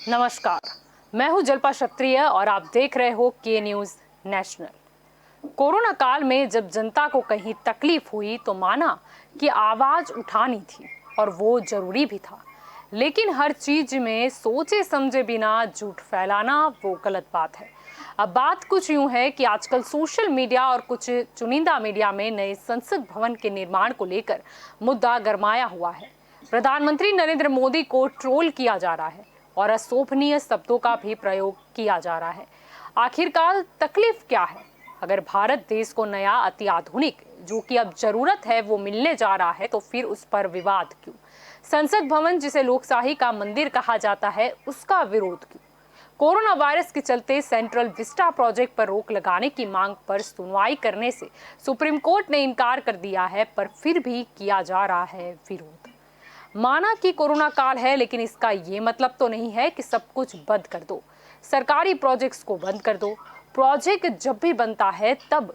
नमस्कार, मैं हूं जल्पा क्षत्रिय और आप देख रहे हो के न्यूज नेशनल। कोरोना काल में जब जनता को कहीं तकलीफ हुई तो माना कि आवाज उठानी थी और वो जरूरी भी था, लेकिन हर चीज में सोचे समझे बिना झूठ फैलाना वो गलत बात है। अब बात कुछ यूं है कि आजकल सोशल मीडिया और कुछ चुनिंदा मीडिया में नए संसद भवन के निर्माण को लेकर मुद्दा गरमाया हुआ है। प्रधानमंत्री नरेंद्र मोदी को ट्रोल किया जा रहा है और अशोभनीय शब्दों का भी प्रयोग किया जा रहा है। आखिरकार तकलीफ क्या है? अगर भारत देश को नया अति आधुनिक जो कि अब जरूरत है वो मिलने जा रहा है तो फिर उस पर विवाद क्यों? संसद भवन जिसे लोकशाही का मंदिर कहा जाता है उसका विरोध क्यों? कोरोना वायरस के चलते सेंट्रल विस्टा प्रोजेक्ट पर रोक लगाने की मांग पर सुनवाई करने से सुप्रीम कोर्ट ने इनकार कर दिया है, पर फिर भी किया जा रहा है विरोध। माना कि कोरोना काल है, लेकिन इसका ये मतलब तो नहीं है कि सब कुछ बंद कर दो, सरकारी प्रोजेक्ट्स को बंद कर दो। प्रोजेक्ट जब भी बनता है तब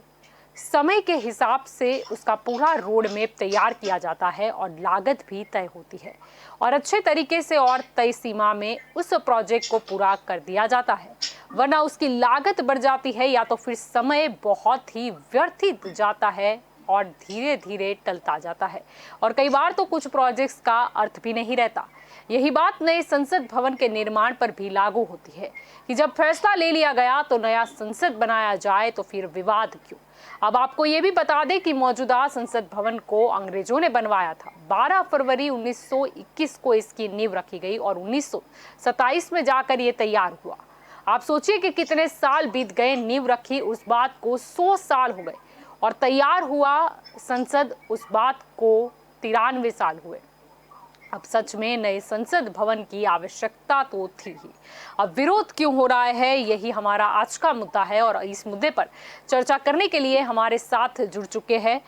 समय के हिसाब से उसका पूरा रोड मैप तैयार किया जाता है और लागत भी तय होती है और अच्छे तरीके से और तय सीमा में उस प्रोजेक्ट को पूरा कर दिया जाता है, वरना उसकी लागत बढ़ जाती है या तो फिर समय बहुत ही व्यर्थित जाता है और धीरे धीरे टलता जाता है और कई बार तो कुछ प्रोजेक्ट्स का अर्थ भी नहीं रहता। यही बात नए संसद भवन के निर्माण पर भी लागू होती है कि जब फैसला ले लिया गया तो नया संसद बनाया जाए तो फिर विवाद क्यों? अब आपको ये भी बता दें कि मौजूदा संसद भवन को अंग्रेजों ने बनवाया था। 12 फरवरी 1921 को इसकी नींव रखी गई और 1927 में जाकर ये तैयार हुआ। आप सोचिए कि कितने साल बीत गए, नींव रखी उस बात को 100 साल हो गए और तैयार हुआ संसद उस बात को 93 साल हुए। अब सच में नए संसद भवन की आवश्यकता तो थी ही। अब विरोध क्यों हो रहा है, यही हमारा आज का मुद्दा है और इस मुद्दे पर चर्चा करने के लिए हमारे साथ जुड़ चुके हैं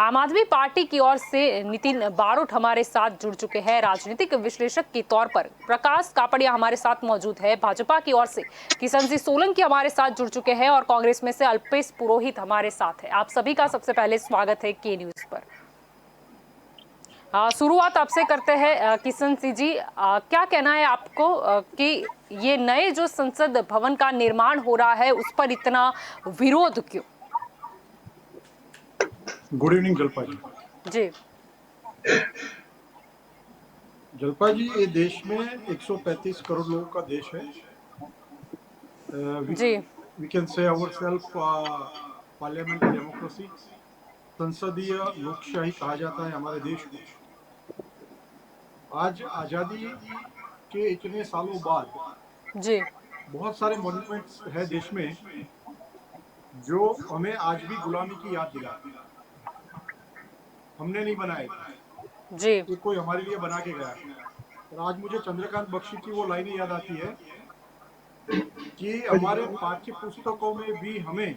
आम आदमी पार्टी की ओर से नितिन बारोट हमारे साथ जुड़ चुके हैं, राजनीतिक विश्लेषक के तौर पर प्रकाश कापड़िया हमारे साथ मौजूद है, भाजपा की ओर से किशन सिंह सोलंकी हमारे साथ जुड़ चुके हैं और कांग्रेस में से अल्पेश पुरोहित हमारे साथ है। आप सभी का सबसे पहले स्वागत है के न्यूज पर। शुरुआत आपसे करते हैं किशन सिंह जी, क्या कहना है आपको कि ये नए जो संसद भवन का निर्माण हो रहा है उस पर इतना विरोध क्यों? गुड इवनिंग जल्पा जी। जी जल्पा जी, ये देश में 135 करोड़ लोगों का देश है। जी we can say ourselves parliamentary democracy, संसदीय लोकशाही कहा जाता है हमारे देश को। आज आज़ादी के इतने सालों बाद जी बहुत सारे मॉन्यूमेंट्स है देश में जो हमें आज भी गुलामी की याद दिलाते हैं। हमने नहीं बनाए, जी ये कोई हमारे लिए बना के गया। और आज मुझे चंद्रकांत बख्शी की वो लाइनें याद आती है कि हमारे पाठ्य पुस्तकों में भी हमें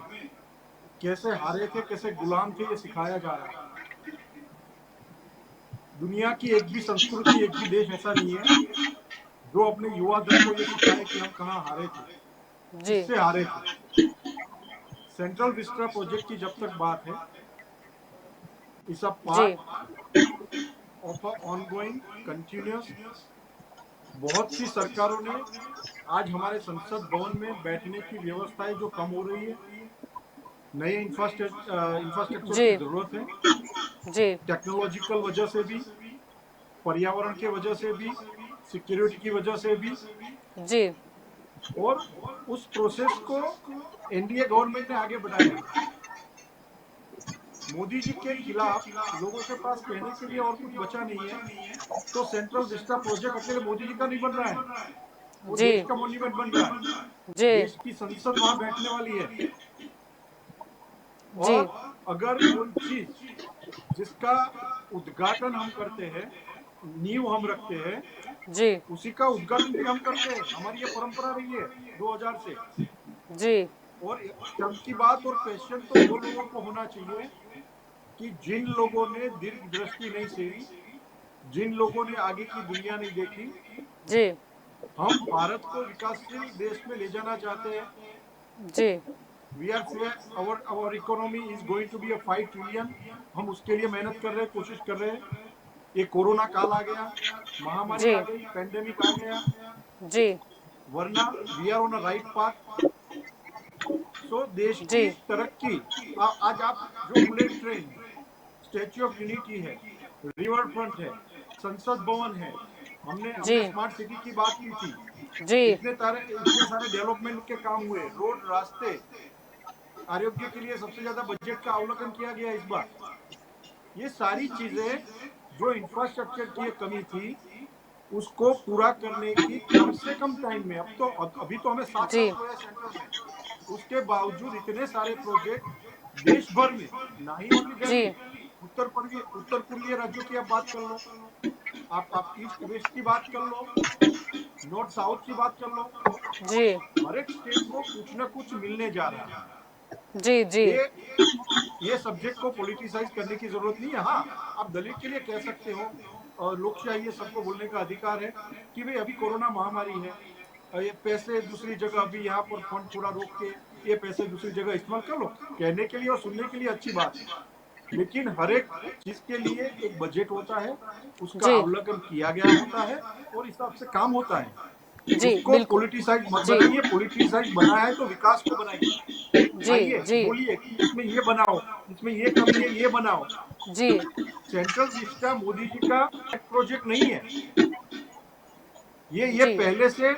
कैसे हारे थे, कैसे गुलाम थे, ये सिखाया जा रहा है। दुनिया की एक भी संस्कृति, एक भी देश ऐसा नहीं है जो अपने युवा दल को ये सिखाए कि हम कहाँ हारे थे, जी किससे हारे थे। सेंट्रल विस्टा प्रोजेक्ट की जब तक बात है, इस अ जी part of a ongoing continuous. बहुत सी सरकारों ने आज हमारे संसद भवन में बैठने की व्यवस्थाएं जो कम हो रही है, नए इंफ्रास्ट्रक्चर जी की जरूरत है, जी टेक्नोलॉजिकल वजह से भी, पर्यावरण के वजह से भी, सिक्योरिटी की वजह से भी। जी और उस प्रोसेस को एनडीए गवर्नमेंट ने आगे बढ़ाया है। मोदी जी के खिलाफ लोगों के पास कहने के लिए और कुछ बचा नहीं है। तो सेंट्रल विस्टा प्रोजेक्ट अकेले मोदी जी का नहीं बन रहा है, वो जी देश का मॉन्यूमेंट बन रहा है। जी देश की संसद वहां बैठने वाली है। जी और अगर कोई चीज जिसका उद्घाटन हम करते हैं, नींव हम रखते हैं, जी उसी का उद्घाटन भी हम करते हैं। हमारी ये परंपरा रही है 2000 से। जी और शर्म की बात और क्वेश्चन तो वो लोगों को होना चाहिए कि जिन लोगों ने दीर्घ दृष्टि नहीं सेवी, जिन लोगों ने आगे की दुनिया नहीं देखी। जी हम भारत को विकासशील देश में ले जाना चाहते हैं। जी we are our economy is going to be a 5 trillion. हम उसके लिए मेहनत कर रहे हैं, कोशिश कर रहे हैं। ये कोरोना काल आ गया, महामारी जी आ गई, पेंडेमिक आ गया, जी वरना we are on a right path. So देश जी की तरक्की, आज आप जो bullet train, statue of unity है, रिवर फ्रंट है, संसद भवन है, हमने जी हमने स्मार्ट सिटी की बात की थी, जी इतने सारे डेवलपमेंट के काम हुए, रोड, रास्ते, आरोग्य के लिए सबसे ज्यादा बजट का अवलोकन किया गया इस बार। ये सारी चीजें जो इंफ्रास्ट्रक्चर की कमी थी उसको पूरा करने की कम से कम टाइम में, अभी तो हमें 7 साल जी हुए हैं सेंट्रल में, उसके बावजूद इतने सारे प्रोजेक्ट देश भर में, ना ही ओनली जी दिल्ली, उत्तर पूर्वीय राज्यों की आप बात कर लो, आप ईस्ट वेस्ट की बात कर लो, नॉर्थ साउथ की बात कर लो, जी हर एक स्टेट को कुछ ना कुछ मिलने जा रहा है। जी जी ये ये सब्जेक्ट को पॉलिटिसाइज करने की जरूरत नहीं है। हाँ, आप दलित के लिए कह सकते हो, और लोकशाही है, सबको बोलने का अधिकार है कि भाई अभी कोरोना महामारी है, ये पैसे दूसरी जगह, अभी यहाँ पर फंड पूरा रोक के ये पैसे दूसरी जगह इस्तेमाल कर लो, कहने के लिए और सुनने के लिए अच्छी बात है, लेकिन हर एक चीज के लिए एक बजट होता है, उसका जी अवलोकन किया गया होता है और इस हिसाब से काम होता है। जी उसको बिल्कुल पॉलिटिसाइज मत जी बनाइए, पॉलिटिसाइज बनाया है तो विकास को बनाइए। जी आइए जी बोलिए कि इसमें ये बनाओ, इसमें ये कमी है, ये बनाओ। जी सेंट्रल विस्टा मोदी जी का प्रोजेक्ट नहीं है, ये जी पहले से,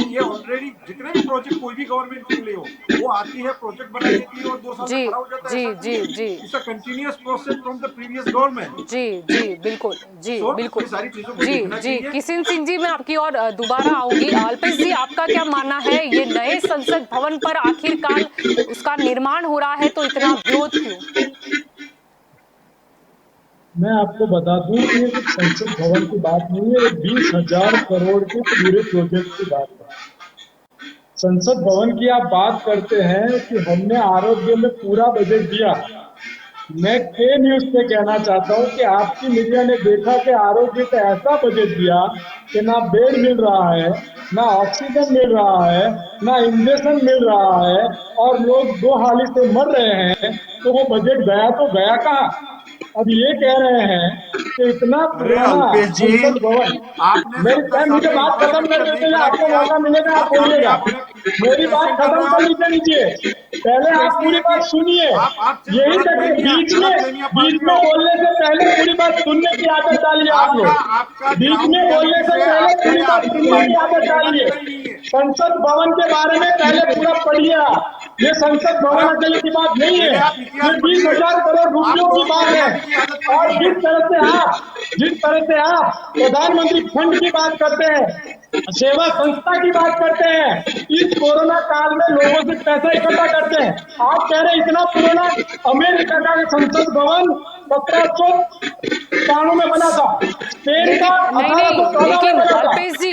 ये ऑलरेडी जितने भी प्रोजेक्ट कोई भी गवर्नमेंट के लिए हो, वो आती है, प्रोजेक्ट बना देती है और 2 साल में जी खड़ा हो जाता है, जी ऐसा जी नहीं है। जी it's a continuous process from the previous government. जी जी बिल्कुल जी सो बिल्कुल ये सारी चीजों को जी देखना जी चाहिए। किशन सिंह जी, मैं आपकी और दोबारा आऊंगी। अल्पेश जी, आपका क्या मानना है, ये नए संसद भवन पर आखिरकार उसका निर्माण हो रहा है तो इतना विरोध क्यों? मैं आपको बता दूं कि ये सिर्फ संसद भवन की बात नहीं है, ये 20,000 करोड़ के पूरे प्रोजेक्ट की बात है। संसद भवन की आप बात करते हैं कि हमने आरोग्य में पूरा बजट दिया। मैं के न्यूज पे कहना चाहता हूं कि आपकी मीडिया ने देखा कि आरोग्य का ऐसा बजट दिया कि ना बेड मिल रहा है, ना ऑक्सीजन मिल रहा है, ना इंजेक्शन मिल रहा है, और लोग 2 हाली से मर रहे हैं। तो वो बजट गया तो गया कहाँ? अब ये कह रहे हैं कि इतना अरे पुराना अल्पेश जी, संसद भवन। आपने मेरी 70 टाइम, साल मुझे में बात खत्म इंफ्रास्ट्रक्चर करने नहीं के लिए खड़ा आपको किया, मौका मिलेगा, आप 10 साल में बोलिएगा। आप हमें मेरी बात क्वेश्चन कर खत्म रहे कर हो। लीजिए लीजिए, पहले तो आप पूरी इसलिए कि बात सुनिए। आप सिर्फ यही गलत तक फहमियां बीच पालते में हो। बोलने से पहले पूरी बात सुनने की आदत डालिए आप आपका लोग। आपका बीच ग्राउंड में बोलने रियलिटी से से पहले आपका पूरी या बात आपकी सुनने की पार्टी को आदत लेना डालिए। देना ही नहीं है। संसद भवन के बारे में पहले पूरा पढ़िए आप। ये संसद अरे भवन अकेले की बात नहीं है, पहले आप ये इतिहास बीस पढ़िए, हजार करोड़ रुपयों आपको की बात है। मोदी की आदत पड़ और गई है। जिस तरह से आप प्रधानमंत्री फंड की बात करते हैं, सेवा संस्था की बात करते हैं, इस कोरोना काल में लोगों से पैसा इकट्ठा करते हैं। आप कह रहे हैं इतना पुराना, अमेरिका का संसद भवन 1792 में बना था, स्पेन का लेकिन नहीं नहीं, 1814 में लेकिन बना था,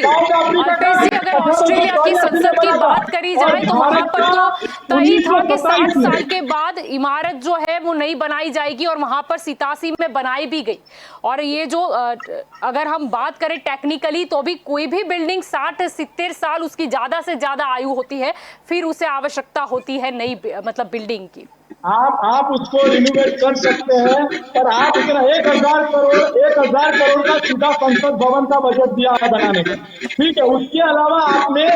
साउथ अफ्रीका का अल्पेश जी अगर ऑस्ट्रेलिया की 1884 में संसद की बना था, बात करी और जाए तो वहां भारत पर का तो तय था कि 60 1927 में। साल के बाद इमारत जो है वो नई बनाई जाएगी, और वहां पर 87 में बनाई भी गई। और ये जो अगर हम बात करें टेक्निकली, तो भी कोई भी बिल्डिंग 60-70 साल उसकी ज्यादा से ज्यादा आयु होती है, फिर उसे आवश्यकता होती है नई मतलब बिल्डिंग की। आप उसको रिनोवेट कर सकते हैं, पर आप इतना 1,000 करोड़ का सीधा संसद भवन का बजट दिया है बनाने का। ठीक है, उसके अलावा आपने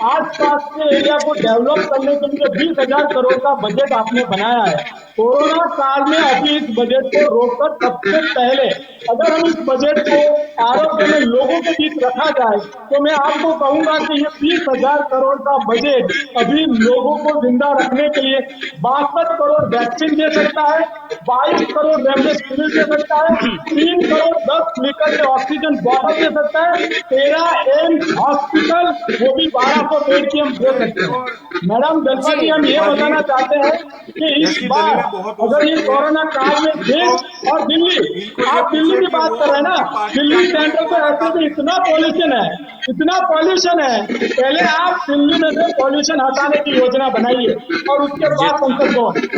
आसपास के एरिया को डेवलप करने के लिए 20,000 करोड़ का बजट आपने बनाया है। कोरोना काल में अभी इस बजट को रोककर सबसे पहले अगर हम इस बजट को आरोग्य में लोगों के बीच रखा जाए, तो मैं आपको कहूंगा कि ये 20,000 करोड़ का बजट अभी लोगों को जिंदा रखने के लिए 62 करोड़ वैक्सीन दे सकता है, 22 करोड़ रेमडेसिविर दे सकता है, 3 करोड़ 10 लीटर के ऑक्सीजन बॉटल दे सकता है, 13 एम्स हॉस्पिटल, वो भी 1200 बेड की हम दे अरे सकते इनको, हैं। मैडम जलपा जी जी, हम ये जलपा जी, बताना चाहते हैं कि इस ऐसी बार दलीलें बहुत हो अगर ये सकती है। कोरोना काल में इनको देश और दिल्ली, इनको ये आप दिल्ली पूछे की कि बात वो कर और रहे हैं ना, उनकी पार्टी क्या दिल्ली कर रहे हैं सेंटर पे कोरोना ऐसे काल भी में। इतना पॉल्यूशन है, इतना पॉल्यूशन है। पहले आप दिल्ली में से पॉल्यूशन हटाने की योजना बनाइए और उसके जी, बाद संसद भवन।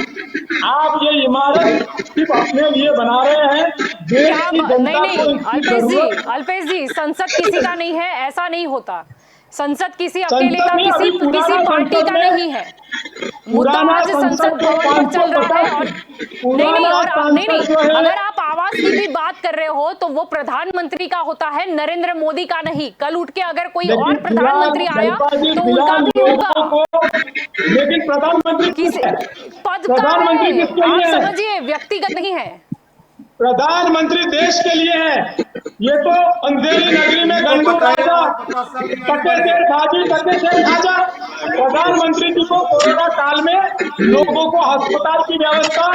आप ये इमारत सिर्फ अपने लिए बना रहे हैं, देश क्या की नहीं जनता को नहीं, इसकी जरूरत। अल्पेश जी संसद किसी का नहीं है, ऐसा नहीं होता। संसद किसी अकेले संसद का, में किसी अभी पुराना किसी पार्टी संसद का में नहीं है। मुद्दा पुराना आज संसद संसद जो भवन पर चल रहा है। और 550 नहीं नहीं, पुराना और नहीं नहीं, सांसद जो है, अगर आप आवास की भी बात कर रहे हो तो वो प्रधानमंत्री का होता है, नरेंद्र मोदी का नहीं। कल उठ के अगर कोई और लेकिन फिलहाल प्रधानमंत्री आया जलपा जी तो उनका फिलहाल भी होगा। लोगों को, लेकिन प्रधानमंत्री किसी किस है? पद का प्रधानमंत्री है, किसके आप लिए है? समझिए, व्यक्तिगत नहीं है। प्रधानमंत्री देश के लिए है। ये तो अंधेरी नगरी में इनको गंडू पता है राजा और प्रकाश साहब भी आने कटे वाले शेर हैं। खाजी कटे शेर खाजा। प्रधानमंत्री जी को कोरोना काल में लोगों को अस्पताल की व्यवस्था,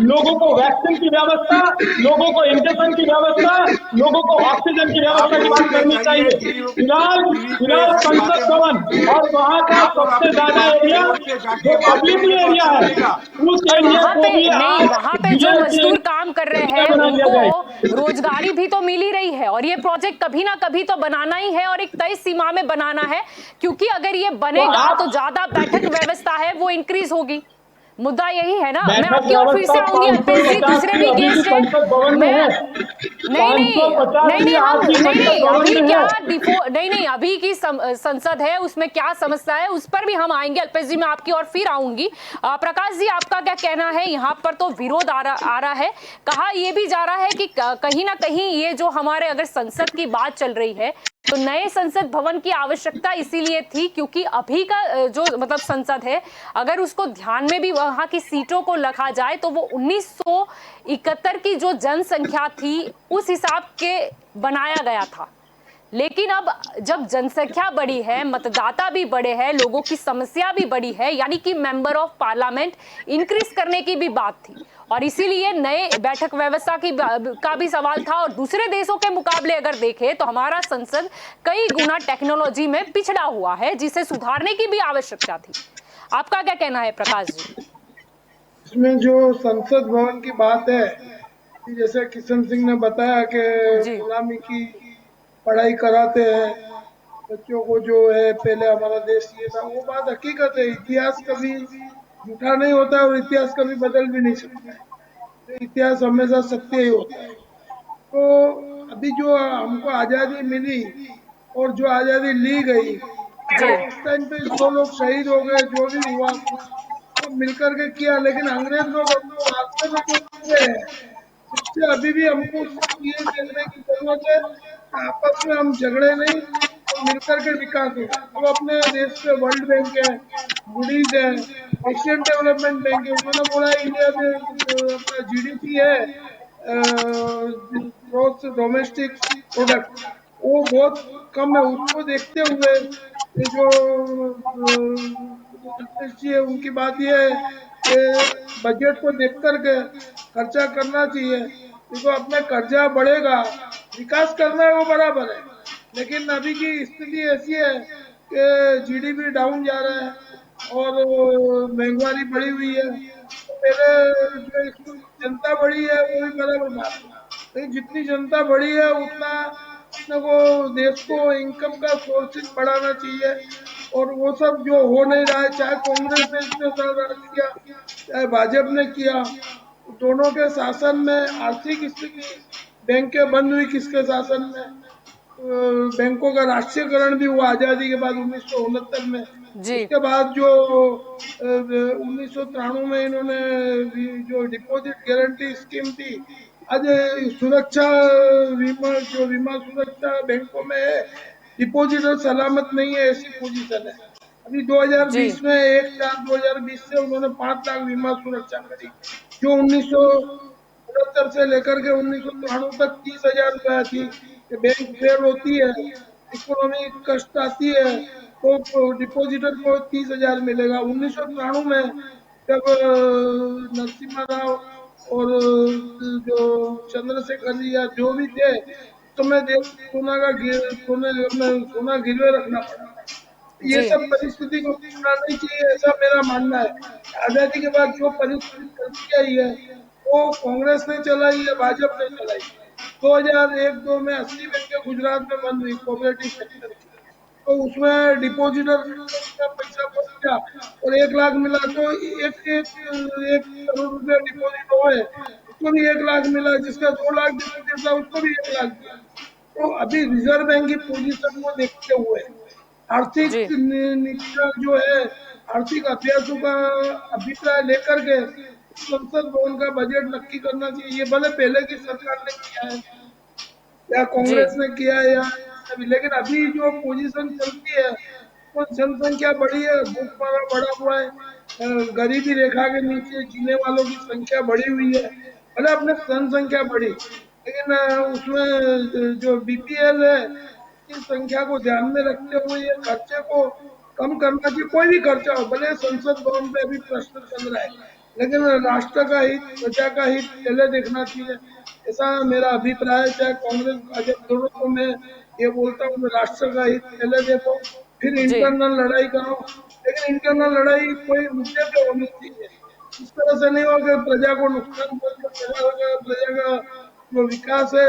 लोगों को वैक्सीन की व्यवस्था, लोगों को इंजेक्शन की व्यवस्था, लोगों को ऑक्सीजन की आप व्यवस्था की बात बोलते करनी जाइए चाहिए। फिलहाल टीवी पे फिलहाल ऐसी बातें संसद मत भवन कीजिए। और वहाँ का आप लोग सबसे अपनी ज्यादा पार्टी एरिया छोड़ के जो जाके बात पब्लिक करेंगे तो एरिया अच्छा है, लगेगा। उस और एरिया वहां को पे भी नहीं, आज वहां पे जो मजदूर काम कर रहे हैं बना लिया उनको जाए। रोजगारी भी तो मिल ही रही है, और ये प्रोजेक्ट कभी ना कभी तो बनाना ही है और एक तय सीमा में बनाना है, क्योंकि अगर ये तो बनेगा तो आप ज्यादा बैठक व्यवस्था है वो इंक्रीज होगी। मुद्दा यही है ना। मैं बैठक आपकी ओर फिर से व्यवस्था आऊंगी, अल्पेश जी 550 दूसरे की भी अभी भी गेस्ट हैं। संसद भवन में मैं है। नहीं नहीं 550 नहीं की नहीं, हम आज की नहीं संसद नहीं, भवन अभी में क्या है। नहीं नहीं, अभी की संसद है उसमें क्या समस्या है उस पर भी हम आएंगे। अल्पेश जी मैं आपकी ओर फिर आऊंगी। प्रकाश जी आपका क्या कहना है? यहाँ पर तो विरोध आ रहा है, कहा यह भी जा रहा है कि कहीं ना कहीं ये जो हमारे अगर संसद की बात चल रही है तो नए संसद भवन की आवश्यकता इसीलिए थी क्योंकि अभी का जो मतलब संसद है, अगर उसको ध्यान में भी वहां की सीटों को रखा जाए तो वो 1971 की जो जनसंख्या थी उस हिसाब के बनाया गया था। लेकिन अब जब जनसंख्या बढ़ी है, मतदाता भी बढ़े हैं, लोगों की समस्या भी बढ़ी है, यानी कि मेंबर ऑफ पार्लियामेंट इंक्रीज करने की भी बात थी, और इसीलिए नए बैठक व्यवस्था की का भी सवाल था। और दूसरे देशों के मुकाबले अगर देखें तो हमारा संसद कई गुना टेक्नोलॉजी में पिछड़ा हुआ है, जिसे सुधारने की भी आवश्यकता थी। आपका क्या कहना है प्रकाश जी? इसमें जो संसद भवन की बात है कि जैसे किशन सिंह ने बताया कि जी गुलामी की पढ़ाई कराते हैं बच्चों को, जो है पहले हमारा देश ये था, वो बात हकीकत है। इतिहास कभी झूठा नहीं होता है और इतिहास कभी बदल भी नहीं सकता है। तो इतिहास हमेशा सत्य ही होता है। तो अभी जो हमको आजादी मिली और जो आजादी ली गई, जी तो उस टाइम पे जो लोग शहीद हो गए, जो भी हुआ कुछ तो मिलकर के किया, लेकिन अंग्रेज लोग हमको रास्ते में जो हुए हैं उससे अभी भी हमको ये देखने की जरूरत है कि आपस में हम झगड़े नहीं और मिलकर के विकास हो। अब अपने देश में वर्ल्ड बैंक है, मूडीज है, एशियन डेवलपमेंट बैंक है, उन्होंने बोला इंडिया में अपना जीडीपी है, ग्रोथ डोमेस्टिक प्रोडक्ट, वो बहुत कम है। उसको देखते हुए ये जो जी है उनकी बात ये है कि बजट को देख करके खर्चा करना चाहिए। देखो अपना कर्जा बढ़ेगा, विकास करना है वो बराबर है, लेकिन अभी की स्थिति ऐसी है कि जीडीपी डाउन जा रहा है और महंगाई बढ़ी हुई है। तो मेरे जो इसमें जनता बढ़ी है वो भी बराबर बात है, लेकिन जितनी जनता बढ़ी है उतना अपने को देश को इनकम का सोर्सेज बढ़ाना चाहिए। और वो सब जो हो नहीं रहा है, चाहे कांग्रेस ने इतने साल राज किया चाहे भाजपा ने किया, दोनों के शासन में आर्थिक स्थिति, बैंकें बंद हुई किसके शासन में, बैंकों का राष्ट्रीयकरण भी हुआ आजादी के बाद 1969 में। जी उसके बाद जो 1993 में इन्होंने जो डिपॉजिट गारंटी स्कीम थी, आज सुरक्षा बीमा, जो बीमा सुरक्षा बैंकों में है, डिपॉजिटर सलामत नहीं है, ऐसी पोजीशन है। अभी जी 2020 में 1/4/2020 से उन्होंने 5 लाख बीमा सुरक्षा करी, जो 1969 से लेकर के 1993 तक 30,000 रुपया थी। कि बैंक फेल होती है, इकोनॉमी कष्ट आती है, तो डिपॉजिटर को 30,000 मिलेगा। 1993 में जब नरसिम्हा राव और जो चंद्रशेखर जी या जो भी थे, तो मैं देश सोना का सोना गिरवे रखना पड़ा। ये जी सब परिस्थिति को अपनाना नहीं चाहिए, ऐसा मेरा मानना है। आजादी के बाद जो परिस्थिति चलती आई है वो कांग्रेस ने चलाई है, भाजपा ने चलाई। 2001-2 में 80 बैंकें गुजरात में बंद हुई, कोऑपरेटिव सेक्टर की, तो उसमें डिपॉजिटर का पैसा पहुंच गया और 1 लाख मिला, तो एक एक 1 करोड़ रुपया डिपॉजिट हुए, उसको भी 1 लाख मिला, जिसका 2 लाख डिपॉजिट था उसको भी 1 लाख दिया। तो अभी रिजर्व बैंक की पोजीशन को देखते हुए आर्थिक जी नीतियां जो है, आर्थिक अभ्यासों का अभिप्राय लेकर के संसद भवन का बजट नक्की करना चाहिए। ये भले पहले की सरकार ने किया है या जी कांग्रेस ने किया है या अभी, लेकिन अभी जो पोजीशन चलती है, तो जनसंख्या बढ़ी है, भूखमरा बढ़ा हुआ है, गरीबी रेखा के नीचे जीने वालों की संख्या बढ़ी हुई है। भले अपने जनसंख्या बढ़ी, लेकिन उसमें जो बीपीएल है की संख्या को ध्यान में रखते हुए ये खर्चे को कम करना चाहिए। कोई भी खर्चा हो, भले संसद भवन पे अभी प्रश्न चल रहा है, लेकिन राष्ट्र का हित, प्रजा का हित पहले देखना चाहिए। ऐसा मेरा अभिप्राय है। चाहे कांग्रेस भाजपा दोनों को मैं ये बोलता हूँ, राष्ट्र का हित पहले देखो, फिर जी इंटरनल लड़ाई करो, लेकिन इंटरनल लड़ाई कोई मुद्दे पे होनी चाहिए। इस तरह से नहीं हो कि प्रजा को नुकसान पहुंचे। प्रजा का जो विकास है,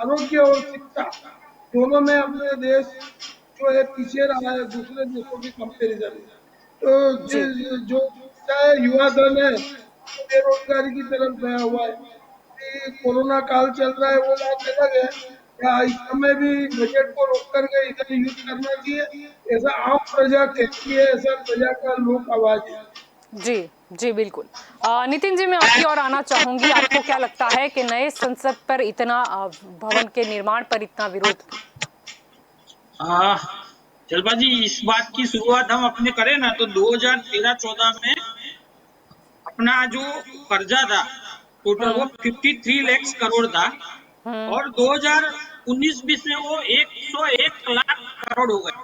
आरोग्य और शिक्षा दोनों में अपने देश जो है पीछे रहा है दूसरे देशों के कंपैरिजन में। तो जी जो चाहे युवा धन है वो बेरोजगारी की तरफ गया हुआ है। अभी कोरोना काल चल रहा है, वो बात अलग है। या इस समय भी बजट को रोक करके इधर यूज करना चाहिए, ऐसा आम प्रजा कहती है, ऐसा प्रजा का लोक आवाज है। जी जी बिल्कुल। नितिन जी, मैं आपकी ओर आना चाहूंगी। आपको क्या लगता है कि नए संसद पर इतना भवन के निर्माण पर इतना विरोध? जलपा जी, इस बात की शुरुआत हम अपने करें ना, तो 2013-14 में अपना जो कर्जा था टोटल वो 53 लाख करोड़ था, और 2019-20 में वो 101 लाख करोड़ हो गया।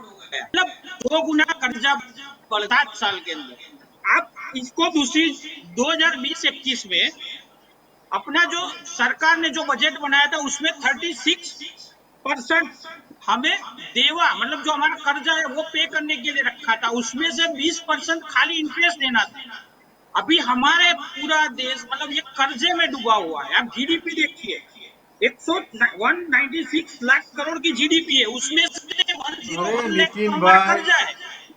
मतलब 2 गुना कर्जा बढ़ा 7 साल के अंदर। आप इसको दूसरी 2020-21 में अपना जो सरकार ने जो बजट बनाया था उसमें 36% हमें देवा, मतलब जो हमारा कर्जा है वो पे करने के लिए रखा था, उसमें से 20% खाली इंटरेस्ट देना था। अभी हमारे पूरा देश मतलब ये कर्जे में डूबा हुआ है। आप जीडीपी देखिए, 196 लाख करोड़ की जीडीपी है, उसमें से 101 लाख नितिन हमारा भाई, कर्जा है।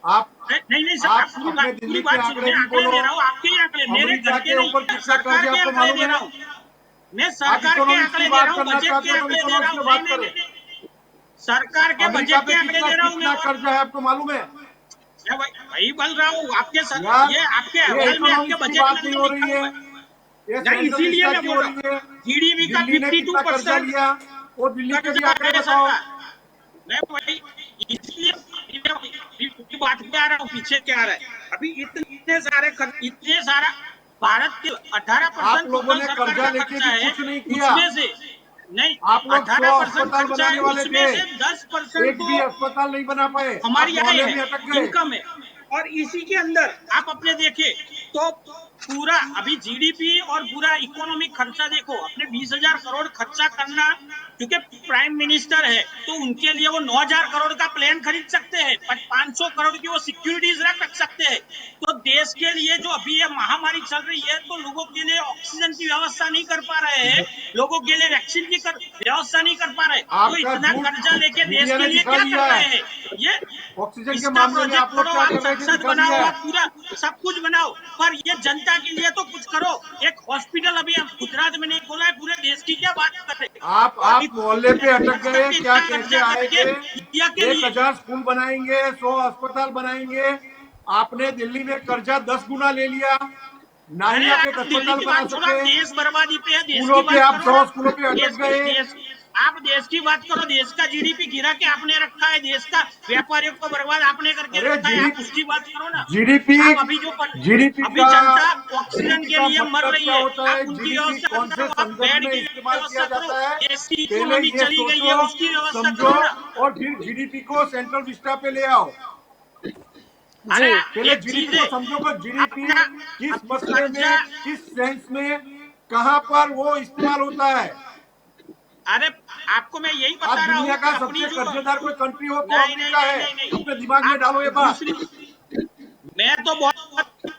आप नहीं सर, आप आप अपने पूरी दिल्ली के बात आंकड़े सुनिए। भी आंकड़े बोलो। दे रहा हूँ, आपके ही आंकड़े, मेरे अमेरिका घर के के नहीं, ऊपर कितना कर्ज सरकार है के आपको आंकड़े मालूम दे है? रहा हूँ मैं, आप सरकार के इकोनॉमिक्स की आंकड़े दे बात रहा हूँ, करना बजट चाहते के हो तो आंकड़े दे रहा इकोनॉमिक्स हूँ। में बात करें। सरकार के अमेरिका बजट पे के आंकड़े कितना दे रहा हूँ मैं। कितना और कर्ज है आपको मालूम है? मैं वही बोल रहा हूँ आपके यार, ये आपके ये अहवाल में, आपके इकोनॉमिक्स की बजट बात में नहीं तो हो लिखा रही है, हुआ है। ये नहीं, सेंट्रल इसीलिए विस्टा मैं की बोल हो रहा रही है। हूँ जीडीपी का दिल्ली ने कितना कर्जा 52% लिया, वो दिल्ली के भी कर्जा आंकड़े है बताओ। सरकार। मैं वही, इसलिए की बात पे आ रहा हूँ, पीछे क्या आ रहा है। अभी इतने सारे इतने सारा भारत के आप 18% लोगों टोटल ने सरकार कर्जा का लेके खर्चा भी है, कुछ नहीं किया। उसमें से नहीं, आप लोग 100 18% अस्पताल खर्चा है, बनाने वाले उसमें थे, से 10% एक भी तो अस्पताल नहीं बना पाए, आप हमारी आय मोहल्ले है, में अटक गए। इनकम है। और इसी के अंदर आप अपने देखें तो पूरा अभी जीडीपी और पूरा इकोनॉमिक खर्चा देखो, अपने 20,000 करोड़ खर्चा करना, क्योंकि प्राइम मिनिस्टर है तो उनके लिए वो 9,000 करोड़ का प्लान खरीद सकते हैं, 500 करोड़ की वो सिक्योरिटीज रख सकते हैं। तो देश के लिए जो अभी ये महामारी चल रही है, तो लोगों के लिए ऑक्सीजन की व्यवस्था नहीं कर पा रहे हैं, लोगों के लिए वैक्सीन की व्यवस्था नहीं कर पा रहे, तो आपका इतना झूठ कर्जा लेके देश मीडिया के ने लिए दिखा क्या कर दिया रहे है। हैं ये? ऑक्सीजन के इसका मामले में प्रोजेक्ट आप लोग करो, क्या आप कर रहे थे, संसद दिखा बनाओ, दिया है। आप पूरा सब कुछ बनाओ, पर ये जनता के लिए तो कुछ करो। एक हॉस्पिटल अभी हम गुजरात में नहीं खोला है, पूरे देश की क्या बात करें। और आप मोहल्ले पे अटक खास गए, करके क्या इतना कह के कर्जा आए करके थे? इंडिया के लिए। 1,000 स्कूल बनाएंगे, 100 अस्पताल बनाएंगे। आपने दिल्ली में कर्जा 10 गुना ले लिया, ना ही अरे आप एक आप दिल्ली अस्पताल की बना बात छोड़ो, सके। देश बर्बादी पे है, देश स्कूलों की पे बात आप करो 100 ना। स्कूलों पे अटक देश गए। देश आप देश की बात करो, देश का जीडीपी गिरा के आपने रखा है, देश का व्यापारियों को बर्बाद आपने करके अरे रखा है, आप उसकी बात करो ना। जीडीपी आप अभी जो जीडीपी अभी का जनता ऑक्सीजन जीडीपी के का लिए मर मतलब रही क्या है, होता है? आप उनकी जीडीपी व्यवस्था कौन से करो, आप संदर्भ बेड में की इस्तेमाल किया व्यवस्था करो, जाता है? देश की पहले इकोनॉमी ये चली गई है, सोचो, उसकी व्यवस्था समझो, करो ना। और फिर जीडीपी को सेंट्रल विस्टा पे ले आओ। अरे जी पहले एक जीडीपी चीज को है, समझो कि जीडीपी अपना किस मसले कर्जा। में, किस सेंस में, कहां पर वो इस्तेमाल होता है। अरे आपको मैं यही आज बता रहा दुनिया हूँ कि का अपनी सबसे जो कर्जेदार कोई कंट्री हो तो नहीं नहीं अमेरिका नहीं है। नहीं नहीं अपने दिमाग में आप डालो ये बात। दूसरी, मैं तो बहुत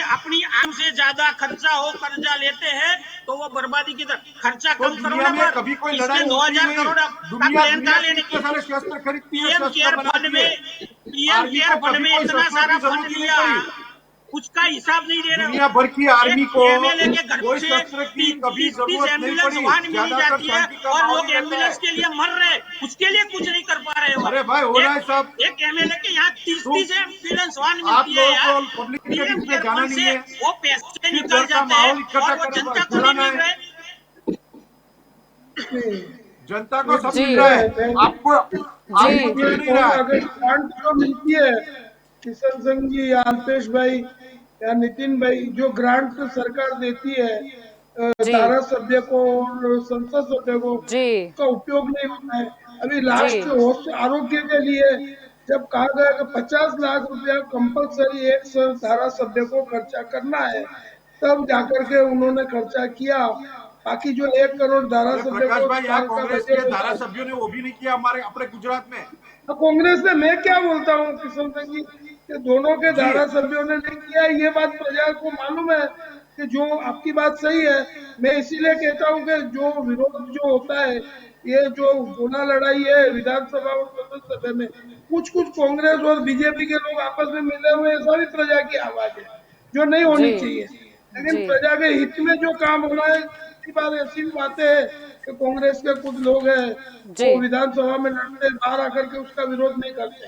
अपनी आम से ज्यादा खर्चा हो, कर्जा लेते हैं तो वो बर्बादी की तरफ। खर्चा तो कम करो दुनिया ना, में पर कभी कोई इसमें लड़ाई होती 9,000 नहीं। करोड़ का दुनिया प्लान दुनिया कहाँ के लेने इतने की? सारे शस्त्र खरीदती है, पीएम शस्त्र केयर फंड बनाती है। में पीएम आर्मी को केयर फंड कभी में कोई इतना शस्त्रों सारा की फंड जरूरत ही नहीं लिया, पड़ी। उसका हिसाब नहीं दे रहे दुनिया हो। भर की आर्मी को एमएलए के घर कोई से शस्त्र की कभी 30 जरूरत नहीं एम्बुलेंस पड़ी, वाहन मिली ज्यादातर जाती है शांति का और माहौल लोग ही रहता एम्बुलेंस है। के लिए मर रहे, उसके लिए कुछ नहीं कर पा रहे हो। अरे भाई हो रहा है सब। एक एमएलए के यहाँ 30 एम्बुलेंस वाहन आप मिलती है लोगों यार। को पब्लिक के पीएम बीच में केयर जाना फंड नहीं से है, वो पैसे सिर्फ निकल घर का जाते हैं माहौल इकट्ठा और वो जनता को नहीं चलाना मिल है। रहे। जनता को सब जी मिल रहा है, आपको जी कुछ मिल नहीं रहा है। अगर ग्रांट जो मिलती है किशन सिंह जी या अल्पेश भाई या नितिन भाई, जो ग्रांट तो सरकार देती है जी धारा सभ्य को और संसद सभ्य को, जी उसका उपयोग नहीं होता है। अभी जी लास्ट आरोग्य के लिए जब कहा गया कि 50 लाख रुपया कंपलसरी एक धारा सभ्य को खर्चा करना है, तब जाकर के उन्होंने खर्चा किया। बाकी जो 1 करोड़ धारा अरे सभ्य प्रकाश को भाई, यहाँ साल का कांग्रेस के बजट धारा होता है। सभ्यों ने वो भी नहीं किया हमारे अपने गुजरात में। तो कांग्रेस ने, मैं क्या बोलता हूँ किशन सिंह जी, कि दोनों के जी धारा सभ्यों ने नहीं किया, ये बात प्रजा को मालूम है कि जो आपकी बात सही है। मैं इसीलिए कहता हूँ कि जो विरोध जो होता है, ये जो गोला लड़ाई है विधानसभा और संसद सभा में, कुछ कुछ कांग्रेस और बीजेपी के लोग आपस में मिले हुए हैं, सारी प्रजा की आवाज है जो नहीं जी होनी चाहिए। लेकिन जी प्रजा के हित में जो काम होना है, कई बार ऐसी भी बातें है कि कांग्रेस के कुछ लोग हैं जी वो विधानसभा में लड़ते हैं, बाहर आकर के उसका विरोध नहीं करते।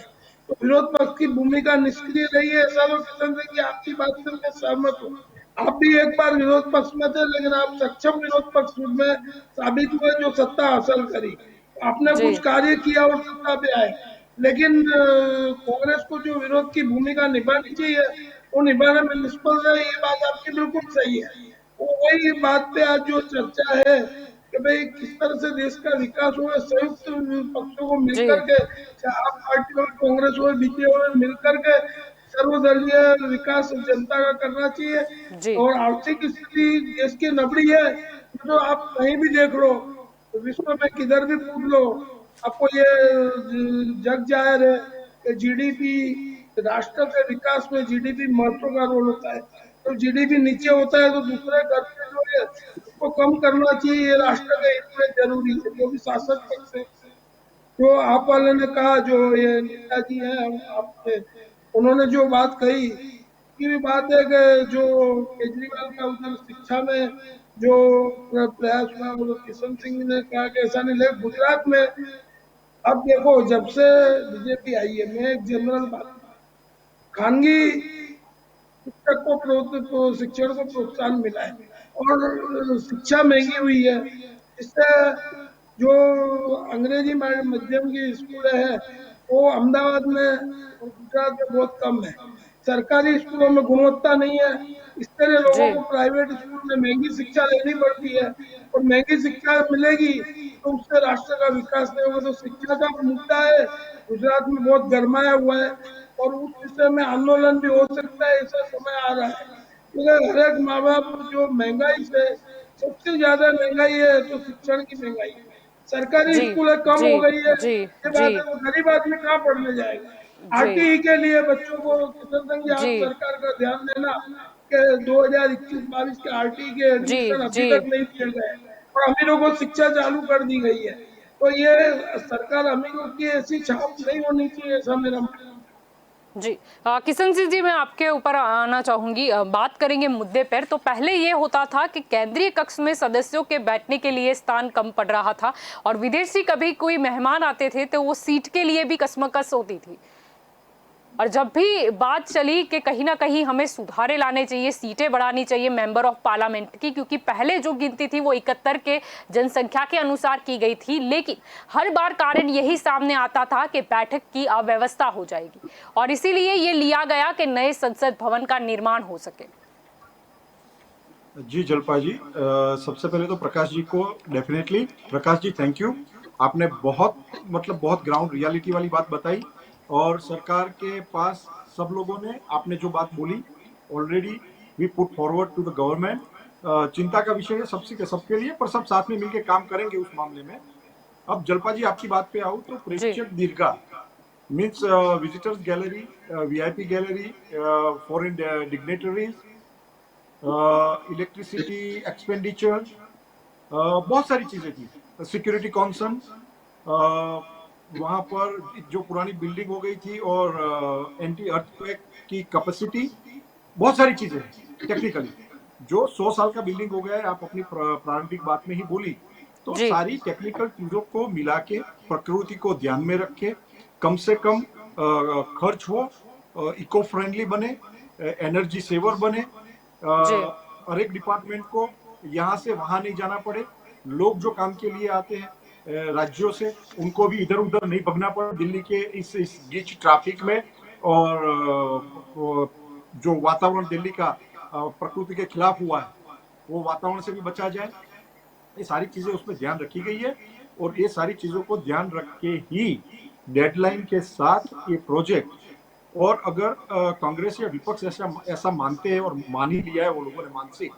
तो विरोध पक्ष की भूमिका निष्क्रिय रही है, ऐसा तो किशन सिंह की आपकी बात से मैं सहमत हूँ। आप भी एक बार विरोध पक्ष में थे, लेकिन आप सक्षम विरोध पक्ष में साबित हुए जो सत्ता हासिल करी। आपने जी कुछ कार्य किया और सत्ता पे आए, लेकिन कांग्रेस को जो विरोध की भूमिका निभानी चाहिए वो निभाने में निष्फल रहे, ये बात आपकी बिल्कुल सही है। वो वही बात पे आज जो चर्चा है कि भाई किस तरह से देश का विकास हो, संयुक्त पक्षों को जी मिलकर के, चाहे आप पार्टी और कांग्रेस हो बीजेपी हो, मिलकर के सर्वदलीय विकास जनता का करना चाहिए। जी और आर्थिक स्थिति देश की नबड़ी है, तो आप कहीं भी देख लो, विश्व में किधर भी पूछ लो, आपको ये जग जाहिर है कि जीडीपी, राष्ट्र के विकास में जीडीपी महत्व का रोल होता है। तो जीडीपी नीचे होता है तो दूसरे खर्चे जो है उसको कम करना चाहिए, ये राष्ट्र के हित में जरूरी है। जो भी शासक पक्ष है, जो आप वाले ने कहा, जो ये नेताजी हैं आपके, उन्होंने जो बात कही, की भी बात है कि जो केजरीवाल का उधर शिक्षा में जो प्रयास हुआ, वो किशन सिंह ने कहा कि ऐसा नहीं, लेकिन गुजरात में अब देखो जब से बीजेपी आई है, मैं एक जनरल बात, खानगी शिक्षण को प्रोत्साहन मिला है और शिक्षा महंगी हुई है। इससे जो अंग्रेजी माध्यम की स्कूल है वो अहमदाबाद में और गुजरात में बहुत कम है। सरकारी स्कूलों में गुणवत्ता नहीं है, इसके लिए जी लोगों को प्राइवेट स्कूल में महंगी शिक्षा लेनी पड़ती है, और महंगी शिक्षा मिलेगी तो उससे राष्ट्र का विकास नहीं होगा। तो शिक्षा का मुद्दा है, गुजरात में बहुत गरमाया हुआ है और उस विषय में आंदोलन भी हो सकता है, ऐसा समय आ रहा है। क्योंकि हर एक माँ बाप जो महंगाई से, सबसे ज्यादा महंगाई है तो शिक्षण की महंगाई है। सरकारी जी स्कूलें कम जी हो गई है, जी ये जी बात है, तो गरीब आदमी कहाँ पढ़ने जाएगा। जी आरटीई के लिए बच्चों को किशन सिंह जी, जी आप सरकार का ध्यान देना कि 2021-22 के आरटीई के जी एडमिशन अभी जी तक नहीं दिए गए और अमीरों को शिक्षा चालू कर दी गई है। तो ये सरकार अमीरों की ऐसी छाप नहीं होनी चाहिए, ऐसा मेरा मानना है। जी किशन सिंह जी, मैं आपके ऊपर आना चाहूंगी। बात करेंगे मुद्दे पर। तो पहले ये होता था कि केंद्रीय कक्ष में सदस्यों के बैठने के लिए स्थान कम पड़ रहा था और विदेशी कभी कोई मेहमान आते थे तो वो सीट के लिए भी कसमकस होती थी। और जब भी बात चली कि कहीं ना कहीं हमें सुधारे लाने चाहिए, सीटें बढ़ानी चाहिए मेंबर ऑफ पार्लियामेंट की, क्योंकि पहले जो गिनती थी वो 71 के जनसंख्या के अनुसार की गई थी, लेकिन हर बार कारण यही सामने आता था कि बैठक की अव्यवस्था हो जाएगी और इसीलिए ये लिया गया कि नए संसद भवन का निर्माण हो सके। जी जलपा जी, सबसे पहले तो प्रकाश जी को definitely, Prakash ji thank you. आपने बहुत ग्राउंड रियलिटी वाली बात बताई और सरकार के पास सब लोगों ने, आपने जो बात बोली already we put forward to the government. चिंता का विषय है सबके लिए, पर सब साथ में मिलकर काम करेंगे उस मामले में। अब जलपा जी आपकी बात पे आऊँ तो प्रेक्षक दीर्घा means visitors gallery, VIP gallery, foreign dignitaries, electricity expenditure, बहुत सारी चीजें थी, सिक्योरिटी कॉन्सर्न, वहां पर जो पुरानी बिल्डिंग हो गई थी और एंटी अर्थक्वेक की कैपेसिटी, बहुत सारी चीजें हैं टेक्निकली। जो 100 साल का बिल्डिंग हो गया है, आप अपनी प्रारंभिक बात में ही बोली, तो जी सारी टेक्निकल चीजों को मिला के, प्रकृति को ध्यान में रख के, कम से कम खर्च हो, इको फ्रेंडली बने, एनर्जी सेवर बने, जी हर एक डिपार्टमेंट को यहाँ से वहां नहीं जाना पड़े, लोग जो काम के लिए आते हैं राज्यों से, उनको भी इधर उधर नहीं भगना पड़े दिल्ली के इस गीच ट्रैफिक में, और जो वातावरण दिल्ली का प्रकृति के खिलाफ हुआ है, वो वातावरण से भी बचा जाए। ये सारी चीजें उसमें ध्यान रखी गई है, और ये सारी चीजों को ध्यान रख के ही डेडलाइन के साथ ये प्रोजेक्ट, और अगर कांग्रेस या विपक्ष ऐसा मानते हैं, और मान ही लिया है वो लोगों ने मानसिक,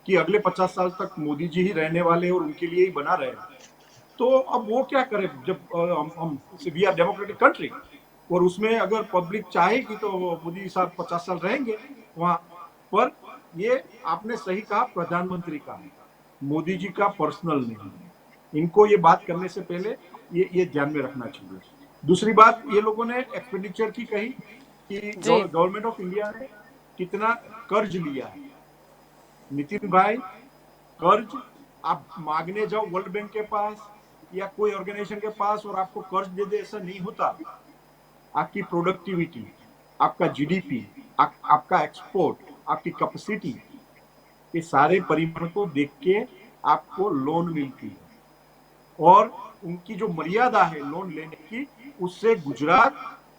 कि अगले 50 साल तक मोदी जी ही रहने वाले हैं और उनके लिए ही बना रहे, तो अब वो क्या करें, जब हम वी आर डेमोक्रेटिक कंट्री, और उसमें अगर पब्लिक चाहेगी तो मोदी साहब 50 साल रहेंगे वहां पर। ये आपने सही कहा, प्रधानमंत्री का है, मोदी जी का पर्सनल नहीं है। इनको ये बात करने से पहले ये ध्यान में रखना चाहिए। दूसरी बात, ये लोगों ने एक्सपेंडिचर की कही कि जी गवर्नमेंट ऑफ इंडिया ने कितना कर्ज लिया है। नितिन भाई, कर्ज आप मांगने जाओ वर्ल्ड बैंक के पास या कोई ऑर्गेनाइजेशन के पास और आपको कर्ज दे दे, ऐसा नहीं होता। आपकी प्रोडक्टिविटी, आपका जीडीपी, आपका एक्सपोर्ट, आपकी कैपेसिटी, ये सारे परिमाण को देख के आपको लोन मिलती है, और उनकी जो मर्यादा है लोन लेने की, उससे गुजरात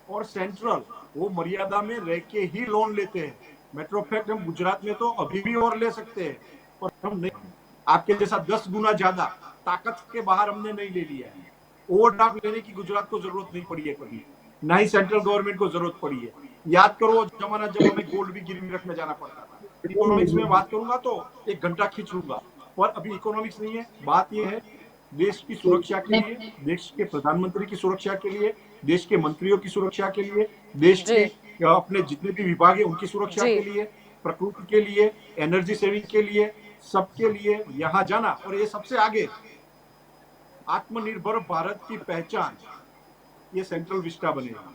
और सेंट्रल वो मर्यादा में रह के ही लोन लेते हैं। मेट्रो फैक्ट, हम गुजरात में तो अभी भी और ले सकते हैं, पर हम नहीं, आपके जैसा 10 गुना ज्यादा ताकत के बाहर हमने नहीं ले लिया है। ओवरड्राफ्ट लेने की गुजरात को जरूरत नहीं पड़ी है कभी, ना ही सेंट्रल गवर्नमेंट को जरूरत पड़ी है। याद करो जमाना जब हमें गोल्ड भी गिरवी रखने जाना पड़ता था। इकोनॉमिक्स में बात करूंगा तो 1 घंटा खींच लूंगा, पर अभी इकोनॉमिक्स नहीं है। बात यह है देश की सुरक्षा के लिए, देश के प्रधानमंत्री की सुरक्षा के लिए, देश के मंत्रियों की सुरक्षा के लिए, देश जी की अपने जितने भी विभाग है उनकी सुरक्षा जी के लिए, प्रकृति के लिए, एनर्जी सेविंग के लिए, सबके लिए यहाँ जाना। और ये सबसे आगे आत्मनिर्भर भारत की पहचान, ये सेंट्रल विस्टा बनेगा।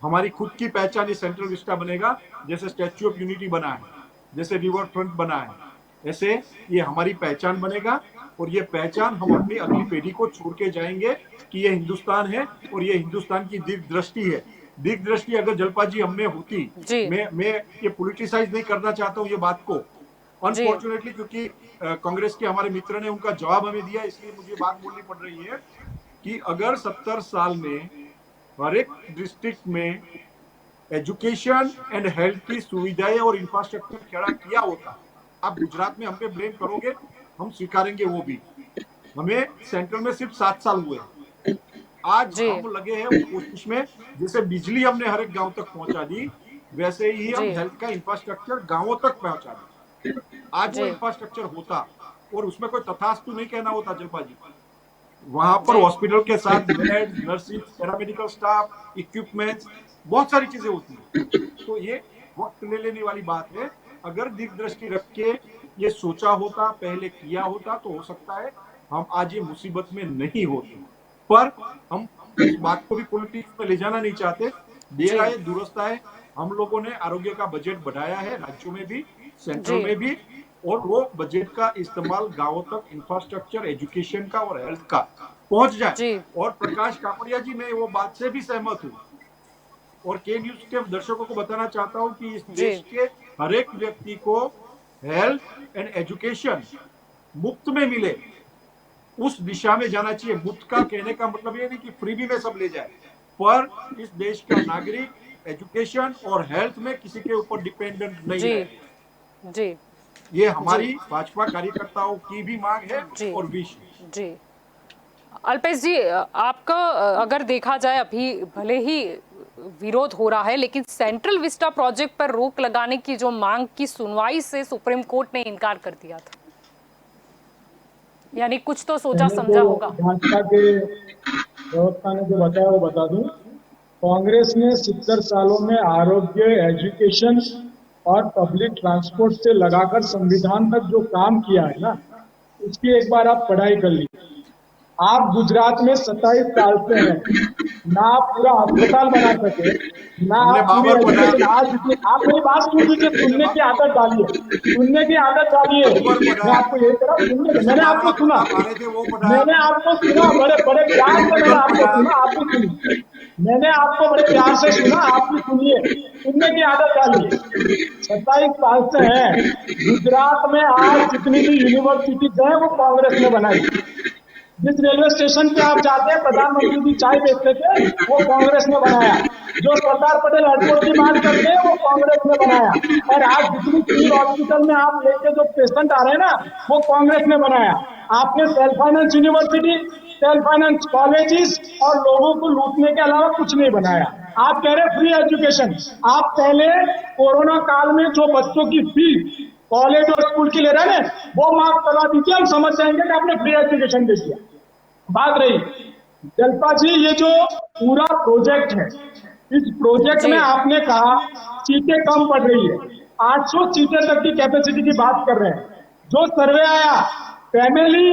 हमारी खुद की पहचान ये सेंट्रल विस्टा बनेगा। जैसे स्टैच्यू ऑफ यूनिटी बना है, जैसे रिवर फ्रंट बना है, ऐसे ये हमारी पहचान बनेगा। और ये पहचान हम अपनी अगली पीढ़ी को छोड़ के जाएंगे कि ये हिंदुस्तान है और ये हिंदुस्तान की दीर्घ दृष्टि है। दीर्घ दृष्टि अगर जलपा जी हम में होती, जी मैं ये पॉलिटिसाइज नहीं करना चाहता हूँ ये बात को, जी अनफॉर्चुनेटली, क्योंकि कांग्रेस के हमारे मित्र ने उनका जवाब हमें दिया, इसलिए मुझे बात बोलनी पड़ रही है कि अगर 70 साल में हर एक डिस्ट्रिक्ट में एजुकेशन एंड हेल्थ की सुविधाएं और इंफ्रास्ट्रक्चर खड़ा किया होता। आप गुजरात में हम पे ब्लेम करोगे, हम स्वीकारेंगे वो भी। हमें सेंट्रल में सिर्फ 7 साल हुए, आज जी हम लगे हैं कोशिश में, जैसे बिजली हमने हर एक गांव तक पहुंचा दी, वैसे ही हम जी हेल्थ का इंफ्रास्ट्रक्चर गांवों तक पहुंचा दी। आज वो जी इंफ्रास्ट्रक्चर होता, और उसमें कोई तथास्तु नहीं कहना होता जलपा जी। वहां पर जी हॉस्पिटल के साथ bed, nursing, paramedical staff, equipments, बहुत सारी चीजें होती हैं। तो ये वक्त ले लेने वाली बात है। अगर दिग्दृष्टि रख के ये सोचा होता, पहले किया होता, तो हो सकता है हम आज ये मुसीबत में नहीं होते। पर हम इस बात को भी पॉलिटिक्स में ले जाना नहीं चाहते। देर आए दुरुस्त आए, हम लोगों ने आरोग्य का बजट बढ़ाया है, राज्यों में भी, सेंट्रल जी में भी, और वो बजट का इस्तेमाल गांवों तक इंफ्रास्ट्रक्चर, एजुकेशन का और हेल्थ का पहुंच जाए। जी और प्रकाश कापड़िया जी, मैं वो बात से भी सहमत हूँ, और के न्यूज के दर्शकों को बताना चाहता हूँ कि इस जी देश के हर एक व्यक्ति को हेल्थ एंड एजुकेशन मुफ्त में मिले, उस दिशा में जाना चाहिए। मुफ्त का कहने का मतलब ये नहीं कि फ्री में सब ले जाए, पर इस देश का नागरिक एजुकेशन और हेल्थ में किसी के ऊपर डिपेंडेंट नहीं जी रहे। जी ये हमारी भाजपा कार्यकर्ताओं की भी मांग है जी और विश। जी अल्पेश जी, आपका अगर देखा जाए अभी भले ही विरोध हो रहा है, लेकिन सेंट्रल विस्टा प्रोजेक्ट पर रोक लगाने की जो मांग की सुनवाई से सुप्रीम कोर्ट ने इनकार कर दिया था, यानी कुछ तो सोचा समझा होगा। भाजपा के प्रवक्ता ने जो बताया वो बता दूं, कांग्रेस ने 70 सालों में आरोग्य, एजुकेशन और पब्लिक ट्रांसपोर्ट से लगाकर संविधान तक जो काम किया है ना, उसकी एक बार आप पढ़ाई कर लीजिए। आप गुजरात में 27 साल से हैं, ना आप पूरा अस्पताल बना सके, ना हमने आप पूरी बाबर को एजुकेशन डाला, आज इतनी, आप मेरी बात सुन लीजिए, सुनने की आदत डालिए, सुनने की आदत डालिए। अकबर को मैं डाला, आपको यही कह रहा हूं, सुनने, जिससे मैंने आपको मारवाड़ सुना, प्रताप हारे थे वो पढ़ाया, मैंने आपको सुना, बड़े बड़े प्यार से मैंने मुगल आपको पढ़ाया। सुना, आप भी सुनिए, मैंने आपको बड़े प्यार से सुना, आप भी सुनिए, सुनने की आदत डालिए। 27 साल से है गुजरात में, आज जितनी भी यूनिवर्सिटीज हैं वो कांग्रेस ने बनाई। जिस रेलवे स्टेशन पे आप जाते हैं, प्रधानमंत्री जी चाय बेचते थे, वो कांग्रेस ने बनाया। जो सरदार पटेल एयरपोर्ट की बात करते हैं, वो कांग्रेस ने बनाया। और आज जितनी सिविल हॉस्पिटल में आप लेके जो पेशेंट आ रहे हैं ना, वो कांग्रेस ने बनाया। आपने self finance university, self finance colleges और लोगों को लूटने के अलावा कुछ नहीं बनाया। आप कह रहे फ्री एजुकेशन, आप पहले कोरोना काल में जो बच्चों की फीस कॉलेज और स्कूल की ले रहे हैं, वो माफ करवा दीजिए, हम समझ जाएंगे कि आपने फ्री एजुकेशन दे दिया। बात रही जल्पा जी, ये जो पूरा प्रोजेक्ट है, इस प्रोजेक्ट में जी आपने कहा सीटें कम पड़ रही है, 800 सीटें तक की कैपेसिटी की बात कर रहे हैं। जो सर्वे आया फैमिली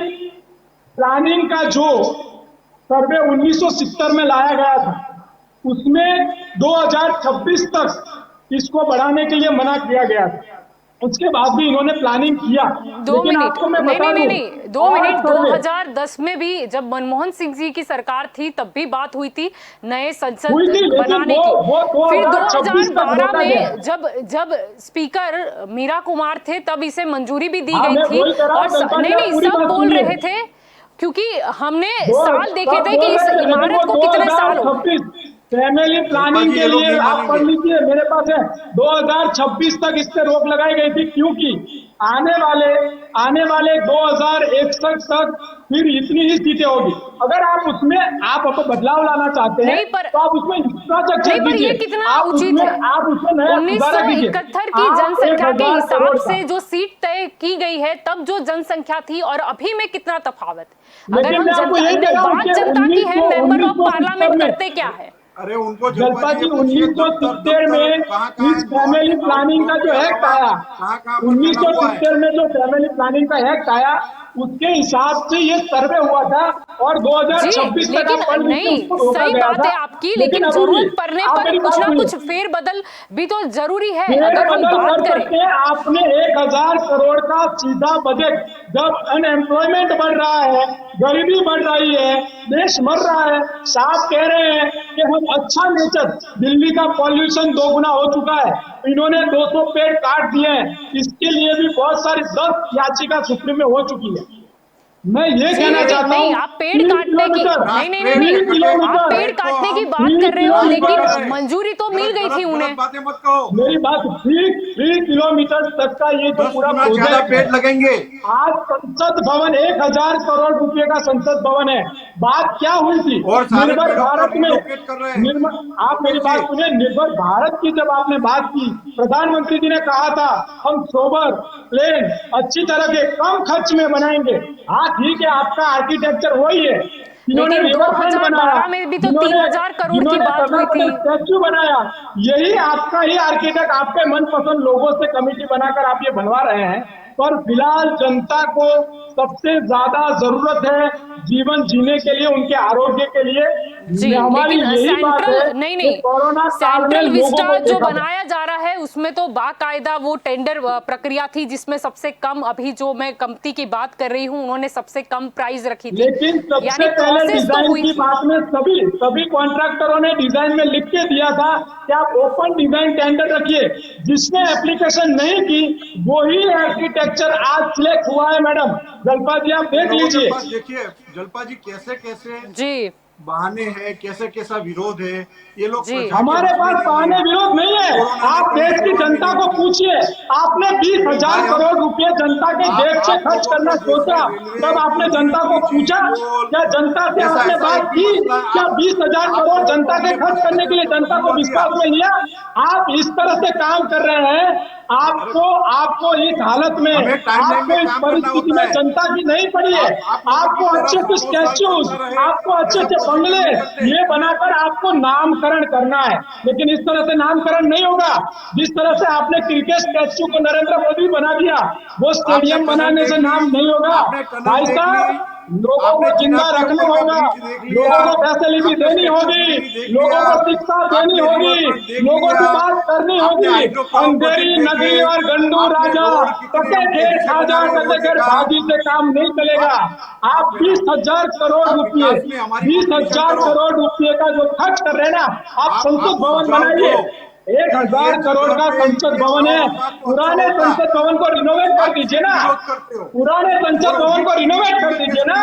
प्लानिंग का, जो सर्वे 1970 में लाया गया था, उसमें 2026 तक इसको बढ़ाने के लिए मना किया गया था। उसके बाद भी इन्होंने प्लानिंग किया। दो लेकिन मिनट, आपको मैं नहीं बता नहीं नहीं दूं, नहीं, 2 और मिनट। सर्वे 2010 में भी जब मनमोहन सिंह जी की सरकार थी, तब भी बात हुई थी नए संसद हुई थी, लेकिन बनाने वो की। फिर 2026 तक 2012 रोका गया। में जब स्पीकर मीरा कुमार थे, तब इसे मंजूरी भी दी हाँ, गई मैं थी। वही कह रहा हूं, और जनता नहीं जी, आप नहीं, पूरी सब बात बोल सुनिए। रहे थे, क्योंकि हमने दो साल देखे सब थे कि बोल इस रहे थे, लेकिन इमारत वो को कितने साल हो गए। 2026 फैमिली जल्पा प्लानिंग जी के ये लोग लिए नहीं आप पढ़ मानेंगे। लीजिए, मेरे पास है, 2026 तक इस पे रोक लगाई गई थी, क्योंकि आने वाले 2061 तक फिर इतनी ही सीटें होगी। अगर आप उसमें आप बदलाव लाना चाहते हैं, नहीं पर तो आप उसमें इंफ्रास्ट्रक्चर नहीं, पर ये कीजिए, कितना उचित है? आप उसमें नया सुधारा कीजिए। 1971 की आप जनसंख्या के 1000 हिसाब करोड़ का, से जो सीट तय की गई है, तब जो जनसंख्या थी और अभी में कितना तफावत है? अगर लेकिन हम मैं आपको जनता, यही कह नहीं, रहा हूं बात कि जनता की है, मेंबर ऑफ 1970 पार्लियामेंट में, करते क्या है? अरे उनको जल्पा जल्पा जी जी ये पूछिए, दफ्तर 1970 दफ्तर में कहाँ कहाँ इस नॉर्थ फैमिली साउथ प्लानिंग का ब्लॉक जो के एक्ट अलावा आया, कहाँ कहाँ पर फैला हुआ है। 1970 में जो फैमिली प्लानिंग का एक्ट आया, उसके हिसाब से ये सर्वे हुआ था, और जी, 2026 तक लेकिन आप पढ़ लीजिए, नहीं, उसको रोका सही गया बात था। है आपकी, लेकिन लेकिन अभी भी जरूरत पड़ने आप पर मेरी कुछ बात ना सुनिए, कुछ फेरबदल भी तो जरूरी है। फेर अगर हम बदल बात कर करें, सकते हैं। आपने 1000 करोड़ का सीधा बजट, जब अनएम्प्लॉयमेंट बढ़ रहा है, गरीबी बढ़ रही है, देश मर रहा है, साफ कह रहे हैं कि हम अच्छा नेचर, दिल्ली का पॉल्यूशन 2 गुना हो चुका है, इन्होंने 200 पेड़ काट दिए हैं, इसके लिए भी बहुत सारी 10 याचिका सुप्रीम में हो चुकी है। मैं ये जी कहना चाहता नहीं, हूँ, आप पेड़ 3 काटने की, किलोमीटर, नहीं नहीं नहीं 3 नहीं, किलोमीटर, आप पेड़ काटने की बात 3 कर रहे हो, किलोमीटर, लेकिन मंजूरी तो मिल गई थी उन्हें। बातें मत कहो, मेरी बात, 3 किलोमीटर तक का ये जो 10 पूरा गुना ज्यादा प्रोजेक्ट पेड़ है, लगेंगे। आज संसद भवन 1000 करोड़ रुपए का संसद भवन है। बात क्या हुई थी और सारे निर्भर पेड़ों को भारत में, रिलोकेट कर रहे हैं। आप मेरी लोकेट बात जी, सुनिए, निर्भर भारत की जब आपने बात की, प्रधानमंत्री जी ने कहा था हम सोबर प्लेन अच्छी तरह के कम खर्च में बनाएंगे। हाँ ठीक है, आपका आर्किटेक्चर वही है, जिन्होंने लेकिन रिवर फ्रंट बनाया, 2012 में भी तो जिन्होंने 3000 करोड़ की जिन्होंने बात हुई सरदार थी। पटेल स्टैच्यू बनाया, यही आपका ही आर्किटेक्ट आपके मनपसंद लोगों से कमेटी बनाकर आप ये बनवा रहे हैं। पर फिलहाल जनता को सबसे ज्यादा जरूरत है जीवन जीने के लिए, उनके आरोग्य के लिए। जी, हमारी लेकिन यही बात है सेंट्रल, नहीं कि नहीं, कोरोना काल में सेंट्रल लोगों विस्टा को जो देखा था। बनाया जा रहा है, उसमें तो बाकायदा वो टेंडर प्रक्रिया थी, जिसमें सबसे कम, अभी जो मैं कंपनी की बात कर रही हूँ, उन्होंने सबसे कम प्राइस रखी थी, लेकिन यानी सबसे पहले प्रोसेस तो डिजाइन हुई की थी। बात में सभी कॉन्ट्रैक्टरों ने डिजाइन में लिख के दिया था कि आप ओपन डिजाइन टेंडर रखिए। जिसने एप्लीकेशन नहीं की, वही आर्किटेक्चर आज सिलेक्ट हुआ है। मैडम जल्पा जी, आप देख लोगों के लीजिए। पास देखिए जल्पा जी कैसे कैसे जी बहाने हैं, कैसे कैसा विरोध है, ये लोग जी। प्रजा के हमारे हित में पास नहीं बहाने है। विरोध नहीं है। कोरोना ने आप कहीं देश की सेवा भी जनता नहीं को की। पूछिए, आपने 20,000 भाई हम करोड़ रुपए जनता के जेब से आप खर्च लोगों करना को जैसे सोचा, रेलवे तब आपने की जनता को पूछा? पोल क्या जनता से जैसा आपने ऐसा बात एक भी की? मसला क्या आप 20,000 करोड़ लोगों जनता को के अपने खर्च करने के लिए बजट जनता में को दिया। विश्वास में लिया? आप इस तरह से काम कर रहे हैं। आपको इस हालत में, हमें टाइमलाइन आपको में इस काम करना परिस्थिति होता में है। जनता की नहीं पड़ी है। आप लोगों की आपको तरह अच्छे अच्छे सालों साल स्टैच्यूज, चलता रहे, आपको अच्छे ऐसा अच्छे प्रोजेक्ट बंगले नहीं करते। ये बनाकर आपको नामकरण करना है, लेकिन इस तरह से नामकरण नहीं होगा। जिस तरह से आपने क्रिकेट स्टैच्यू को नरेंद्र मोदी बना दिया, वो आपने स्टेडियम टनल बनाने देख से ली, नाम नहीं होगा। आपने टनल भाई देख साहब, ली, लोगों को जिंदा रखना होगा, लोगों को फैसिलिटी देनी होगी, लोगों को शिक्षा देनी होगी, लोगों से बात करनी होगी। अंधेरी नगरी और गंडू राजा कटे घेर खाजा कटे घेर भाजी से काम नहीं चलेगा। आप 20,000 करोड़ रुपए 20,000 करोड़ रुपए का जो खर्च कर रहे हैं ना, आप संसद भवन बनाइए। 1,000 करोड़ का संसद भवन है, पुराने संसद भवन को रिनोवेट कर दीजिए ना, पुराने संसद भवन को रिनोवेट कर दीजिए ना।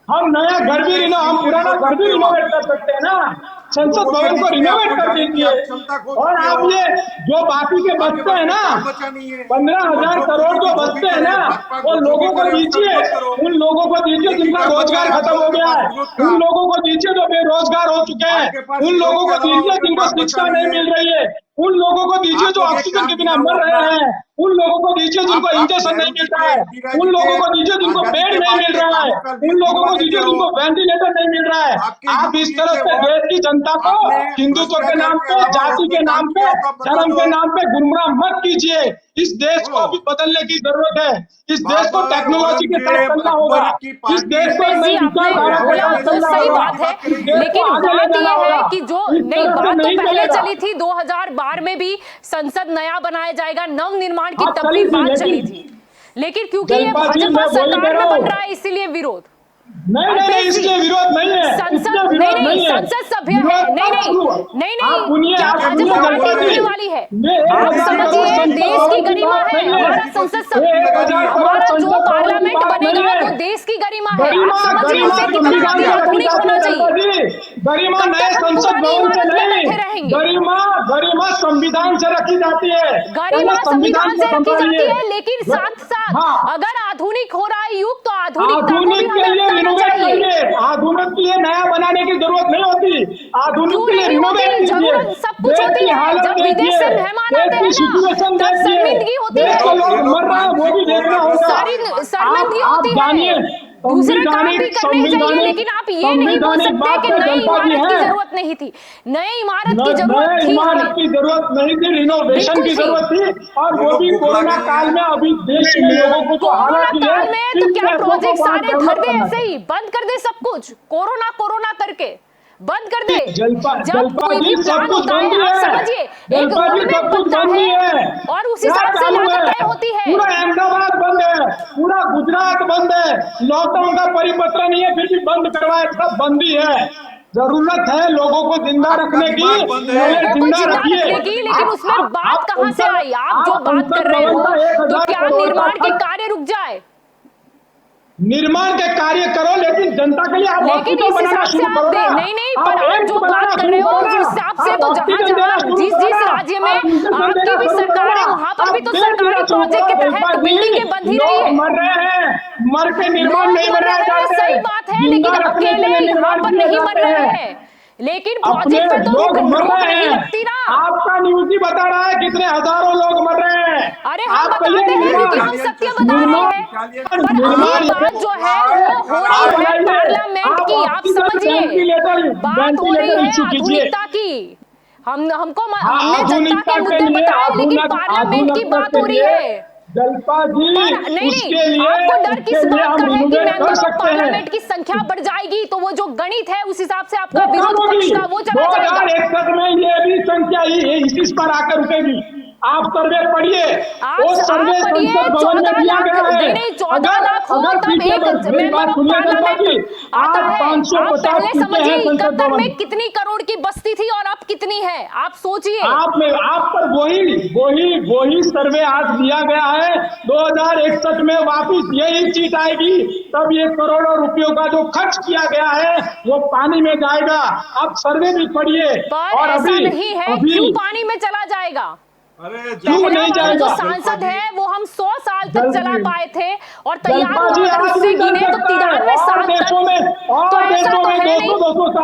हम नया घर भी हम पुराना घर भी रिनोवेट कर सकते हैं ना। संसद भवन को रिनोवेट कर दीजिए। और आप ये जो बाकी के बचते हैं ना, 15,000 करोड़ जो बचते हैं ना, वो लोगों को दीजिए। उन लोगों को दीजिए जिनका रोजगार खत्म हो गया है, उन लोगों को दीजिए जो बेरोजगार हो चुके हैं, उन लोगों को दीजिए जिनको शिक्षा नहीं मिल रही है, उन लोगों को दीजिए जो ऑक्सीजन के बिना मर रहे हैं, उन लोगों को दीजिए जिनको इंजेक्शन नहीं मिल रहा है, उन लोगों को दीजिए जिनको बेड नहीं मिल रहा है, उन लोगों को दीजिए जिनको वेंटिलेटर नहीं मिल रहा है। आप इस तरह से देश की जनता को हिंदुत्व के नाम पे, जाति के नाम पे, धर्म के नाम पे गुमराह मत कीजिए। इस देश को अभी बदलने की जरूरत है। इस देश को टेक्नोलॉजी के साथ चलना होगा। इस देश को नई विचारधारा के साथ चलना सही होगा। बात है, लेकिन बात यह है कि जो नई बात तो पहले चली थी 2012 में भी संसद नया बनाया जाएगा, नव निर्माण की तब भी बात चली थी, लेकिन क्योंकि ये भाजपा सरकार में बन रहा है इसीलिए विरोध। नहीं, इसलिए विरोध नहीं है। संसद नहीं, संसद सभ्य है। नहीं, क्या भाजपा पार्टी होने वाली है? आप समझिए, देश की गरिमा है हमारा संसद सभ्य, हमारा जो पार्लियामेंट बनेगा वो देश की गरिमा है। आप समझिए उसे कितना आधुनिक होना चाहिए। गरिमा नए संसद भवन से नहीं, गरिमा संविधान से रखी जाती है। गरिमा संविधान से रखी जाती है, लेकिन साथ साथ अगर आधुनिक हो रहा है युग, तो आधुनिकता को भी हमें अपनाना चाहिए। आधुनिक के लिए नया बनाने की जरूरत नहीं होती, आधुनिक के लिए रिनोवेट कीजिए। जरूरत सब कुछ होती है। जब विदेश से मेहमान आते हैं ना, तब शर्मिंदगी होती है, मर रहा है वो भी देखना होगा, शर्मिंदगी होती है। दूसरे काम भी करने चाहिए, लेकिन आप ये नहीं बोल सकते कि नई इमारत की जरूरत नहीं थी। नई इमारत की जरूरत थी, इमारत की जरूरत नहीं थी, रिनोवेशन की जरूरत थी। और वो भी कोरोना काल में। अभी देश के लोगों को कोरोना काल में तो क्या प्रोजेक्ट सारे धर दे, ऐसे ही बंद कर दे सब कुछ, कोरोना करके बंद कर दे। जब कोई भी प्लान होता है, आप समझिए एक रोडमैप बनता है और उस हिसाब से लागत तय होती है। पूरा अहमदाबाद बंद है, पूरा गुजरात बंद है, लॉकडाउन का परिपत्र नहीं है, फिर भी बंद करवाए, सब बंदी है। जरूरत है लोगों को जिंदा रखने की, जिंदा रखिए। लेकिन उसमें बात कहाँ से आई? आप जो बात कर रहे हो, तो क्या निर्माण के कार्य रुक जाए? निर्माण के कार्य करो, लेकिन जनता के लिए आप लेकिन इस हिसाब से आप नहीं, पर आप जो बात कर रहे हो उस हिसाब से तो जहाँ जिस राज्य में आपकी भी सरकार है, वहाँ पर भी तो सरकारी प्रोजेक्ट के तहत बिल्डिंगें बंद ही रही है। मर रहे हैं, मर के निर्माण नहीं मर रहे हैं। सही बात है, लेकिन अकेले यहाँ पर नहीं मर रहे हैं, लेकिन प्रोजेक्ट पे तो रोक नहीं लगती ना। आपका न्यूज ही बता रहा है कितने हजारों लोग मर रहे हैं। अरे हम बताते हैं क्योंकि हम सत्य बता रहे हैं, पर अभी बात जो है वो हो रही है पार्लियामेंट की। आप समझिए बात हो रही है आधुनिकता की। हमने जनता के मुद्दे बताए, लेकिन पार्लियामेंट की बात हो रही है। जल्पा जी, उसके लिए आपको डर किस बात का है कि मेंबर ऑफ पार्लियामेंट की संख्या बढ़ जाएगी, तो वो जो गणित है उस हिसाब से आपका विरोध पक्ष का वो चला जाएगा। 2061 में ये भी संख्या इस पर आकर रुकेगी। आप सर्वे पढ़िए, वो सर्वे संसद भवन में दिया गया है। नहीं 14 लाख हो तब एक मेंबर ऑफ पार्लियामेंट आता है। आप पहले समझिए 71 में कितनी करोड़ की बस्ती थी और अब कितनी है, आप सोचिए। आप पर वही सर्वे आज दिया गया है। 2061 में वापिस यही सीट आएगी, तब ये करोड़ों रुपयों का जो खर्च किया गया है वो पानी में जाएगा। आप सर्वे भी पढ़िए। और ऐसा नहीं है, क्यों पानी में चला जाएगा? जो सांसद है वो हम 100 साल तक चला पाए थे और तैयार होकर उससे गिने तो 93 साल तक, तो ऐसा तो है नहीं।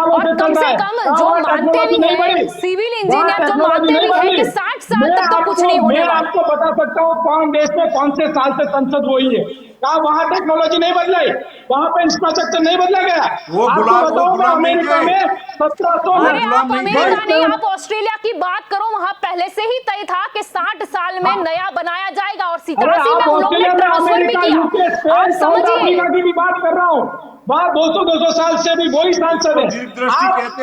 और कम से कम जो मानते भी हैं सिविल इंजीनियर, जो मानते भी हैं कि 60 साल तक तो कुछ नहीं होने वाला। आपको बता सकता हूँ कौन देश में कौन से साल से संसद हुई है। क्या वहाँ टेक्नोलॉजी नहीं बदलाई, वहाँ पे इंफ्रास्ट्रक्चर नहीं बदला गया? वो अमेरिका में 1700। अरे आप अमेरिका नहीं, आप ऑस्ट्रेलिया की बात करो, वहां पहले से ही तय था कि 60 साल में नया बनाया जाएगा और 87 में उन लोगों ने ट्रांसफर भी किया। आप समझिए, की भी बात कर रहा हूँ, वहाँ 200 साल से भी वही सांसद है।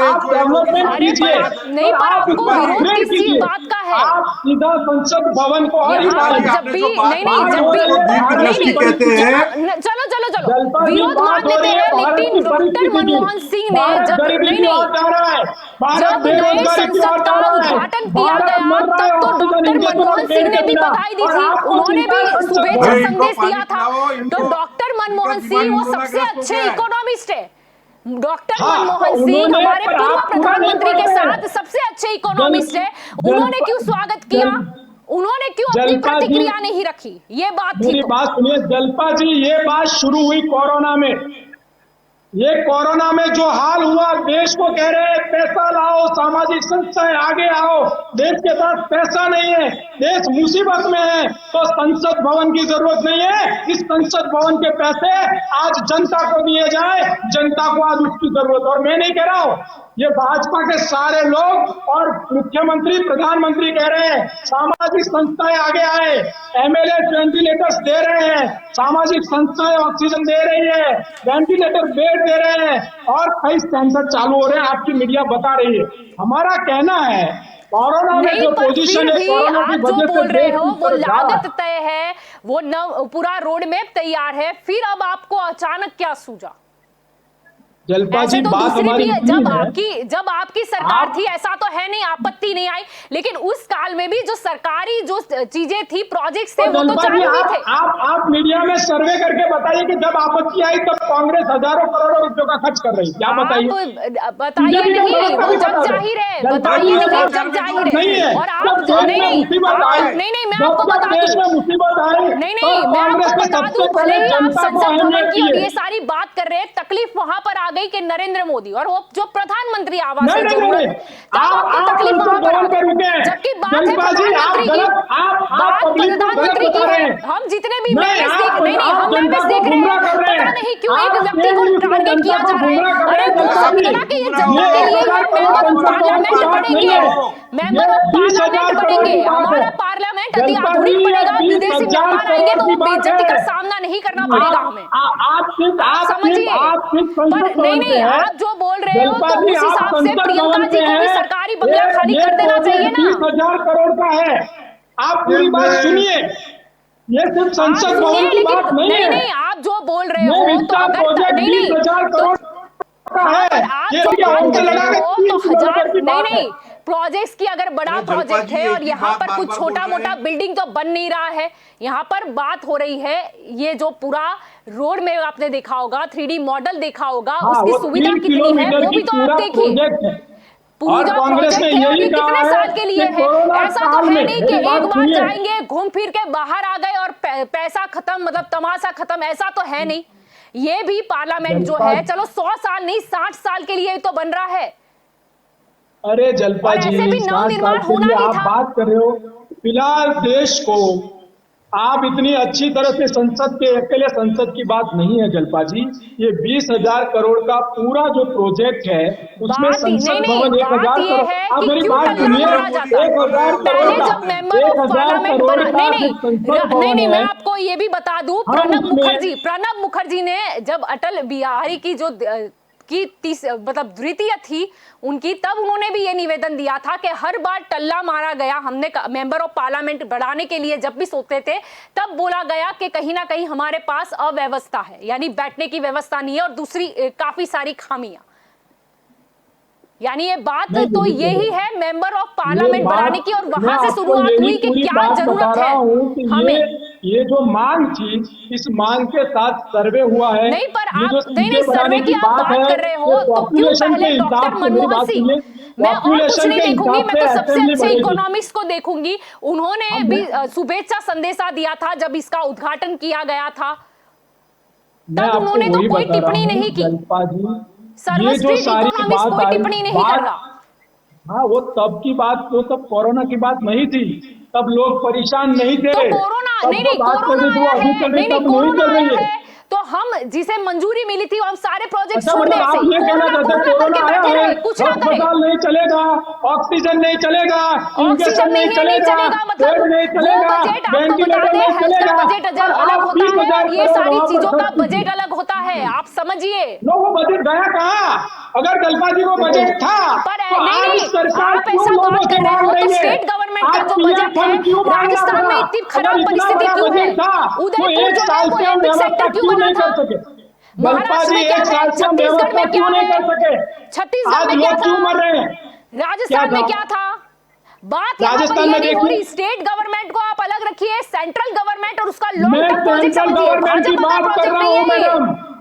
आप डेवलपमेंट अरे कीजिए, नहीं, पर आपको विरोध अपग्रेड किस कीजिए। बात का है? आप सीधा संसद भवन को और यहाँ पर जब भी नहीं जब भी नहीं कहते हैं, चलो चलो चलो विरोध मान लेते हैं, लेकिन डॉक्टर मनमोहन सिंह ने जब नहीं जब नए संसद का उद्घाटन किया गया तब तो डॉक्टर मनमोहन सिंह ने भी बधाई दी थी, उन्होंने भी शुभेच्छा संदेश दिया था। तो डॉक्टर मनमोहन सिंह वो सबसे अच्छे इकोनॉमिस्ट है। डॉक्टर मनमोहन सिंह हमारे पूर्व प्रधानमंत्री के साथ सबसे अच्छे इकोनॉमिस्ट है। उन्होंने क्यों स्वागत किया? उन्होंने क्यों अपनी प्रतिक्रिया नहीं रखी? ये बात थी। मेरी बात सुनिए जल्पा जी, ये बात शुरू हुई कोरोना में। ये कोरोना में जो हाल हुआ, देश को कह रहे हैं पैसा लाओ, सामाजिक संस्थाएं आगे आओ, देश के पास पैसा नहीं है, देश मुसीबत में है, तो संसद भवन की जरूरत नहीं है। इस संसद भवन के पैसे आज जनता को दिए जाए, जनता को आज उसकी जरूरत। और मैं नहीं कह रहा हूं, ये भाजपा के सारे लोग और मुख्यमंत्री प्रधानमंत्री कह रहे हैं सामाजिक संस्थाएं आगे आए, एमएलए वेंटिलेटर्स दे रहे हैं, सामाजिक संस्थाएं ऑक्सीजन दे रही है, वेंटिलेटर बेड दे रहे हैं और कई सेंटर चालू हो रहे हैं, आपकी मीडिया बता रही है। हमारा कहना है कोरोना में जो पोजीशन है, कोरोना की जो वजह बोल से रहे हो वो लागत तय है, वो पूरा रोड मैप तैयार है, फिर अब आपको अचानक क्या सूझा? जल्पा जी तो बात हमारी जब आपकी सरकार थी ऐसा तो है नहीं, आपत्ति नहीं आई, लेकिन उस काल में भी जो सरकारी जो चीजें थी, प्रोजेक्ट्स थे, वो तो चालू ही थे। आप मीडिया में सर्वे करके बताइए कि जब आपत्ति आई तब कांग्रेस हजारों करोड़ों रुपयों का खर्च कर रही है, क्या बताइए? बताइए नहीं, वो जग जाहिर है, बताइए नहीं, जग जाहिर है। और आप नहीं मैं आपको बता दूं, मुसीबत आई नहीं मैं आपको बता दूं, भले ही आप संसद भवन की और ये सारी बात कर रहे हैं, तकलीफ वहां पर आ गई कि नरेंद्र मोदी और वो जो प्रधानमंत्री आवास की जरूरत है, आपको तकलीफ वहां पर आ गई। जबकि बात है प्रधानमंत्री की, बात प्रधानमंत्री की है। हम जितने भी मैसेज देख नहीं हम मैसेज देख रहे हैं, पता नहीं क्यों एक व्यक्ति को टारगेट किया जा रहा है। अरे वो सब तरह के ये जनता के लिए मेंबर ऑफ पार्लियामेंट बढ़ेंगे, मेंबर ऑफ पार्लियामेंट बढ़ेंगे, हमारा पार्लियामेंट यदि आधुनिक बनेगा, विदेशी मेहमान आएंगे तो वो बेइज्जती का सामना नहीं करना पड़ेगा हमें। आप समझिए, नहीं आप जो बोल रहे हो तो उस हिसाब से प्रियंका जी को भी सरकारी बंगला खाली कर देना चाहिए ना। 20,000 करोड़ का है, आप पूरी बात सुनिए, ये सिर्फ संसद भवन की बात नहीं है। नहीं आप जो बोल रहे हो तो अगर नहीं आप जो बात कर रहे हो तो हजार नहीं प्रोजेक्ट्स की अगर बड़ा प्रोजेक्ट है और यहाँ पर कुछ छोटा मोटा बिल्डिंग तो बन नहीं रहा है, यहाँ पर बात हो रही है ये जो पूरा रोड में आपने देखा होगा, 3D मॉडल देखा होगा, उसकी सुविधा कितनी है वो भी तो आप देखिए। पूरा प्रोजेक्ट है और ये कितने साल के लिए है? ऐसा तो है नहीं कि एक बार जाएंगे घूम फिर के बाहर आ गए और पैसा खत्म, मतलब तमाशा खत्म, ऐसा तो है नहीं। ये भी पार्लियामेंट जो है चलो 100 साल नहीं 60 साल के लिए तो बन रहा है। अरे जल्पा जी, ऐसे भी नवनिर्माण होना ही आप था। बात कर रहे हो, फिलहाल देश को आप इतनी अच्छी तरह से संसद के अकेले संसद की बात नहीं है जल्पा जी, ये 20,000 करोड़ का पूरा जो प्रोजेक्ट है उसमें संसद भवन 1,000 करोड़। आप मेरी बात सुनिए, 1,000 पहले जब मेंबर ऑफ पार्लियामेंट बना नहीं मैं आपको ये भी बता दूं, प्रणब मुखर्जी ने जब अटल बिहारी की जो मतलब द्वितीय थी उनकी, तब उन्होंने भी ये निवेदन दिया था कि हर बार टल्ला मारा गया, हमने मेंबर ऑफ पार्लियामेंट बढ़ाने के लिए जब भी सोचते थे तब बोला गया कि कहीं ना कहीं हमारे पास अव्यवस्था है, यानी बैठने की व्यवस्था नहीं है और दूसरी काफी सारी खामियां, यानी ये बात तो यही है मेंबर ऑफ पार्लियामेंट बढ़ाने की, और वहां से शुरुआत हुई कि क्या जरूरत है हमें। ये जो मांग थी, इस मांग के साथ सर्वे हुआ है। नहीं पर आप नहीं सर्वे की आप बात कर रहे हो तो क्यों पहले डॉक्टर मनमोहन सिंह, मैं और कुछ नहीं देखूंगी, मैं तो सबसे अच्छे इकोनॉमिस्ट को देखूंगी, उन्होंने भी शुभेच्छा संदेशा दिया था जब इसका उद्घाटन किया गया था, तब उन्होंने तो कोई टिप्पणी नहीं की, सर्वश्रेष्ठ इकोनॉमिस्ट कोई टिप्पणी नहीं कर रहा। हाँ वो तब की बात, वो तब कोरोना की बात नहीं थी, तब लोग परेशान नहीं थे। तो कोरोना नहीं कोरोना आया है, नहीं कोरोना आया है तो हम जिसे मंजूरी मिली थी हम सारे प्रोजेक्ट अच्छा, छोड़ दे, मतलब आप ये कहना चाहते हैं कोरोना आया है, कुछ ना करे, अस्पताल नहीं चलेगा, ऑक्सीजन नहीं चलेगा, ऑक्सीजन नहीं चलेगा, मतलब बेड नहीं वो चलेगा, बजट आपको बता वेंटिलेटर दें, नहीं हेल्थ का चलेगा, बजट और अलग आप होता है 20,000 और ये करोड़ सारी वहाँ पर चीजों का खर्च कीजिए। बजट अलग होता है, आप समझिए। लो वो बजट गया कहाँ? अगर जलपा जी को बजट था पर तो नहीं, आज सरकार आप क्यों ऐसा लोगों बात से कर रहे मांग हो तो रही है? स्टेट गवर्नमेंट का आज जो पीएम बजट है, फंड क्यों मांगना राजस्थान था? में इतनी अगर खराब इतना परिस्थिति बड़ा क्यों है? बजट था तो उदयपुर एक जो है साल वो से हम एपिक व्यवस्था सेंटर क्यों क्यों बना नहीं था? कर सके? जलपा महाराष्ट्र जी में क्या एक है, साल से हम छत्तीसगढ़ व्यवस्था में क्या क्यों नहीं है, कर सके? छत्तीसगढ़ आज में क्या लोग क्यों मर था, रहे हैं? राजस्थान में क्या था? बात यहाँ पर राजस्थान ये में नहीं हो रही, देखिए, स्टेट गवर्नमेंट को आप अलग रखिए, सेंट्रल गवर्नमेंट और उसका लॉन्ग मैं टर्म प्रोजेक्ट सेंट्रल समझिए, गवर्नमेंट की भाजपा का बात कर प्रोजेक्ट रहा नहीं हूँ है ये। मैडम।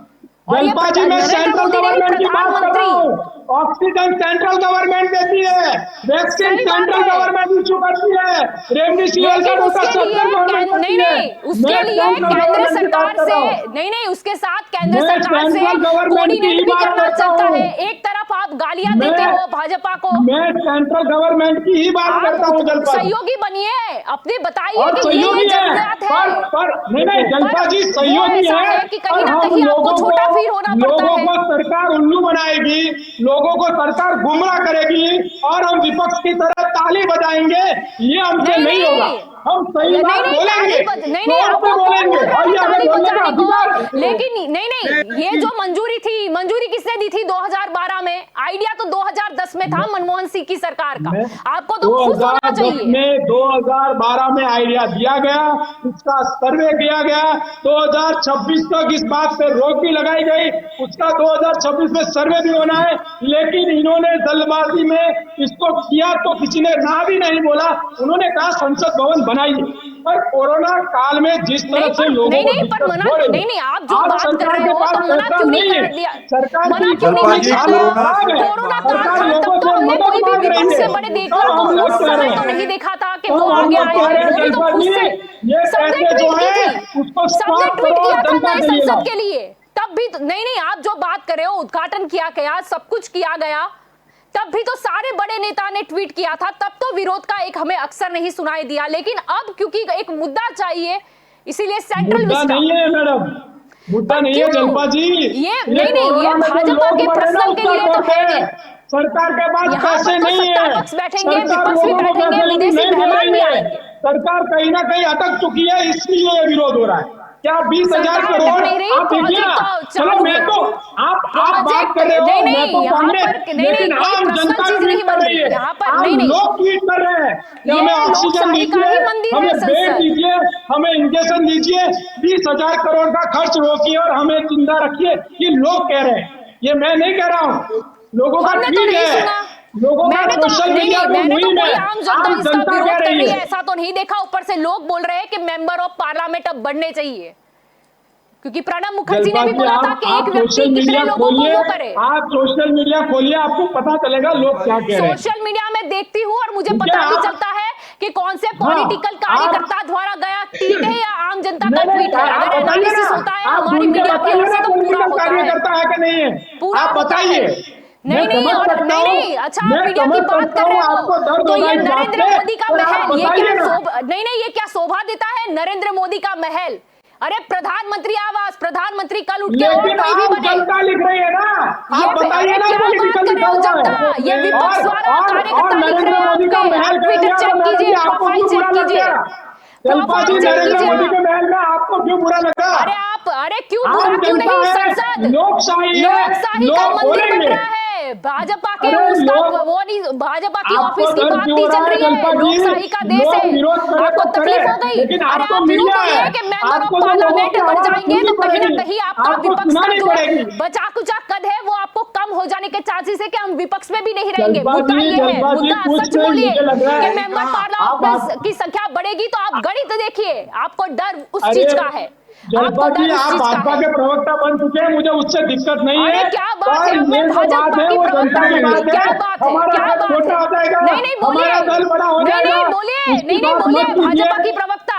और ये जलपा जी मैं नरेंद्र सेंट्रल मोदी ने गवर्नमेंट की बात कर रहा प्रधानमंत्री हूँ। ऑक्सीजन सेंट्रल गवर्नमेंट देती है, वैक्सीन सही बात सेंट्रल है, गवर्नमेंट इशू करती है, रेमडेसिविर का लेकिन कोटा उसके लिए सेंट्रल गवर्नमेंट नहीं करती है। नहीं उसके मैं लिए सेंट्रल केंद्र गवर्नमेंट की बात सरकार कर से रहा हूँ। नहीं उसके साथ केंद्र मैं सरकार से सेंट्रल गवर्नमेंट की कोऑर्डिनेट ही भी बात करना करता चलता हूँ। है। एक तरफ आप गालियां मैं देते हो भाजपा को, मैं सेंट्रल गवर्नमेंट की ही बात करता हूँ आप जलपा जी। सहयोगी बनिए, अपने बताइए और कि सहयोगी ये है, जरूरत है, पर नहीं जलपा जी वो सहयोगी ऐसा है, है कि कहीं और ना हम कहीं आपको लोगों छोटा फील होना को पड़ता लोगों है। को सरकार उल्लू बनाएगी, लोगों को सरकार गुमराह करेगी और हम विपक्ष की तरह ताली बजाएंगे, ये हमसे नहीं होगा। हम सही बात बोलेंगे, नहीं जोर आपको से कौन बोलेंगे, बोल रहा और है ये हमें ताली बोलने का बजाने अधिकार है। को, लेकिन नहीं ये जो मंजूरी थी, मंजूरी किसने दी थी 2012 में? आइडिया तो 2010 में था मनमोहन सिंह की सरकार का, आपको तो खुश होना 2010 चाहिए। में 2012 में आइडिया दिया गया, उसका सर्वे किया गया, 2026 तक इस बात पे रोक भी लगाई गई, उसका 2026 में सर्वे भी होना है, लेकिन इन्होंने जल्दबाजी में इसको किया तो किसी ने ना भी नहीं बोला, उन्होंने कहा संसद भवन बनाइए। पर कोरोना काल में जिस तरह से लोगों को पर दिक्कत मना हो रही है, नहीं आप जो आज बात कर सरकार रहे के हो पास तो मना पैसा क्यों नहीं नहीं कर है, दिया, सरकार मना की क्यों नहीं इकोनॉमी कर खराब दिया? है, कोरोना काल सरकार था लोगों तब तो से हमने मदद कोई भी मांग रही विपक्ष से है, बड़े तो नेता हम को लोग उस कह समय रहे तो हैं, नहीं देखा था कि तो वो हम आगे लोग कह आए, रहे हैं वो भी तो जलपा खुद जी, से ये सबने पैसे जो ट्वीट की है थी, उसको सबने साफ ट्वीट करो किया था जनता नए के लिए संसद लाओ। के लिए, तब भी नहीं आप जो बात कर रहे हो, उद्घाटन किया गया, सब कुछ किया गया, तब भी तो सारे बड़े नेता ने ट्वीट किया था, तब तो विरोध का एक हमें अक्सर नहीं सुनाई दिया, लेकिन अब क्योंकि एक मुद्दा चाहिए इसीलिए सेंट्रल मुद्दा नहीं है मैडम, मुद्दा नहीं है जलपा जी, ये नहीं ये कोरोना में जो भाजपा लोग के मर रहे हैं ना पर्सनल के उसका लिए तो करते है हैं, नहीं, सरकार के पास यहाँ पैसे पर तो नहीं सत्ता है, पक्ष बैठेंगे, सरकार विपक्ष भी लोगों को बैठेंगे, फैसिलिटी विदेशी नहीं दे मेहमान रही भी है, आएंगे। सरकार कहीं ना कहीं अटक चुकी है, इसलिए ये विरोध हो रहा है। क्या 20,000 सरकार अटक करोड़ नहीं रही, आप देखिए ना, प्रोजेक्ट तो चलो चालू मैं है, तो आप बात प्रोजेक्ट कर रहे हो, मैं नहीं तो यहाँ कांग्रेस, पर नहीं लेकिन कोई आम पर्सनल जनता चीज ट्वीट नहीं कर बन रही रही है, यहाँ पर, आम नहीं लोग ट्वीट कर रहे हैं कि ये हमें ऑक्सीजन लोकशाही का दीजिए, ही मंदिर है हमें बेड संसद, दीजिए, हमें इंजेक्शन दीजिए, 20,000 करोड़ का खर्च रोकिए और हमें जिंदा रखिए, ये लोग कह रहे हैं, ये मैं नहीं कह रहा हूँ, लोगों का हमने तो ट्वीट नहीं है, सुना, लोगों का मैंने तो सोशल नहीं मीडिया पे मैंने तो मुहिम कोई है, आम जनता आम इसका जनता विरोध कह कर रही रही है है। ऐसा तो नहीं देखा, ऊपर से लोग बोल रहे हैं कि मेंबर ऑफ पार्लियामेंट अब बढ़ने चाहिए, क्योंकि प्रणब मुखर्जी ने भी बोला था कि एक व्यक्ति कितने लोगों को वो करे। आप सोशल मीडिया खोलिए, आपको पता चलेगा लोग क्या कह रहे हैं। सोशल मीडिया में देखती हूँ और मुझे ठीक है, पता भी आप- चलता है कि कौन से हाँ, पॉलिटिकल कार्यकर्ता द्वारा गया ट्वीट है या आम जनता का नहीं, ट्वीट है। आप अगर बताइए एनालिसिस ना, होता है आप हमारी ढूंढ के मीडिया की बताइए ओर से ना, तो पूरा पॉलिटिकल होता है, कार्यकर्ता है कि नहीं है, पूरा आप होता है। बताइए। नहीं मैं समझ सकता हूं, नहीं अच्छा आप मैं मीडिया की समझ बात सकता कर रहे हूं, आपको हो दर्द तो होगा ये इस बात नरेंद्र पे, मोदी का पर आप महल, ये बताइए क्या ना। नहीं ये क्या शोभा देता है नरेंद्र मोदी का महल? अरे प्रधानमंत्री आवास, प्रधानमंत्री कल उठ के और लेकिन कोई भी आम बने, जनता लिख रही है ना, ये आप बताइए ना, क्या बात पॉलिटिकल कर रहे हो लिखा हुआ जनता? है। ये विपक्ष द्वारा कार्यकर्ता लिख नरेंद्र रहे हैं मोदी का आपके, महल आप कह ट्विटर दिया चेक तो मैडम कीजिए, जी, आपको प्रोफाइल क्यों चेक बुरा लग कीजिए, गया? जलपा प्रोफाइल जी, चेक नरेंद्र कीजिए मोदी के आप। महल में आपको क्यों बुरा लगा? अरे क्यों बुरा आम क्यों जनता नहीं? है, संसद लोकशाही है, लोकशाही का लोग मंदिर बन बोलेंगे। रहा है, भाजपा के अरे उसका लोग- वो नहीं, भाजपा की आपको ऑफिस की दर्द बात क्यों नहीं हो रहा चल है रही है, जलपा जी? लोकशाही का देश लोग है, विरोध करे आपको तो तकलीफ करे, हो गई। लेकिन अरे आपको आप यूं मीडिया बोलिए है, कि मेंबर आपको ऑफ तो लोगों पार्लियामेंट की बढ़ आवाज जाएंगे सुननी तो कहीं ना पड़ेगी, कहीं आपका आपको विपक्ष का सुनानी जो पड़ेगी। बचा कुचा कद है वो आपको कम हो जाने के चांसेस है कि हम विपक्ष में भी नहीं रहेंगे। जलपा मुद्दा जी, ये है, जलपा जी, मुद्दा कुछ सच नहीं, बोलिए मुझे लग रहा है कि मेंबर आप पार्लियामेंट की संख्या बढ़ेगी तो आप गणित देखिए, आपको डर उस अरे, चीज का है, जलपा आपको जी, डर उस आप चीज भाजपा का के है। प्रवक्ता बन चुके हैं, मुझे उससे दिक्कत नहीं अरे है, क्या बात और है, अब मैं ये जो भाजपा बात है की वो प्रवक्ता जनता की बन गई, बात क्या है, बात है, हमारा क्या दल बात छोटा हो है? जाएगा, नहीं बोलिए, हमारा दल बड़ा हो जाएगा, नहीं बोलिए, उसकी नहीं बात बोलिए, मत कीजिए। भाजपा की प्रवक्ता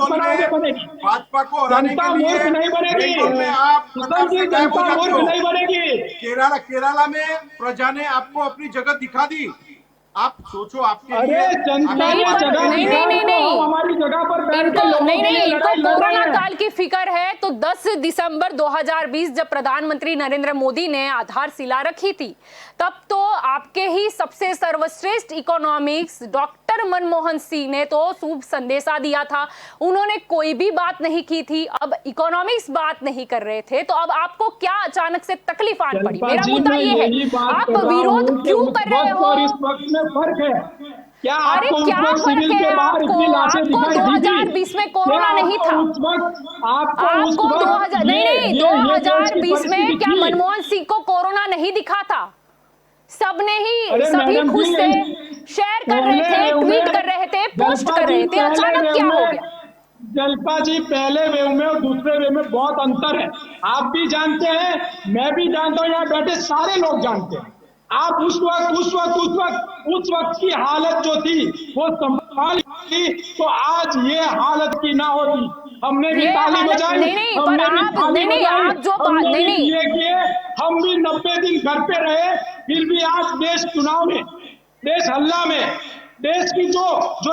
मूर्ख बनाओगे बनेगी, भाजपा को हराने जनता के लिए मूर्ख नहीं बनेगी। बेंगलोर में आप सुषम जी, गायब हो जनता जाते मूर्ख हो। नहीं बनेगी। केरला में प्रजा ने आपको अपनी जगह दिखा दी। आप सोचो आपके अरे लिए जनता नहीं, ने पर जगह नहीं, दिखाई नहीं, तो नहीं, हम हमारी जगह पर बैठ इनको के लोगों नहीं के नहीं लिए इनको लड़ाई लड़ कोरोना रहे हैं। काल की फिक्र है तो 10 दिसंबर 2020 जब प्रधानमंत्री नरेंद्र मोदी ने आधारशिला रखी थी तब तो आपके ही सबसे सर्वश्रेष्ठ इकोनॉमिक्स डॉक्टर मनमोहन सिंह ने तो शुभ संदेशा दिया था। उन्होंने कोई भी बात नहीं की थी। अब इकोनॉमिक्स बात नहीं कर रहे थे तो अब आपको क्या अचानक से तकलीफ आन पड़ी? जल्पा मेरा जी, मुद्दा मैं ये यही है, बात आप कर रहा विरोध हूं कि क्यों उस कर रहे वक्त और इस हो? वक्त में फर्क है। क्या अरे आपको उस क्या वक्त फर्क सिविल है के बाहर आपको? इतनी लाशें आपको दिखाई दी थी? 2020 में क्या कोरोना नहीं आपको था? उस वक्त आपको 2000 नहीं नहीं ये देश की 2020 में परिस्थिति क्या थी? मनमोहन सिंह को कोरोना नहीं दिखा था? सबने ही अरे सभी मैडम खुश जी, थे, शेयर कर रहे पहले थे, वेव ट्वीट में कर रहे थे, पोस्ट जल्पा कर जी रहे थे, पहले अचानक वेव क्या हो में गया? जल्पा जी पहले वेव में और दूसरे वेव में बहुत अंतर है। आप भी जानते हैं, मैं भी जानता हूं, यहाँ बैठे सारे लोग जानते हैं। आप उस वक्त की हालत जो थी वो संभाल की तो आज ये हालत की ना होती। हमने भी ये ताली हालत बजाई, नहीं नहीं पर हमने भी आप ताली नहीं नहीं बजाई, आप जो बात हमने नहीं भी नहीं ये किए, हम भी 90 दिन घर पे रहे, फिर भी आज देश चुनाव में, देश हल्ला में, देश की जो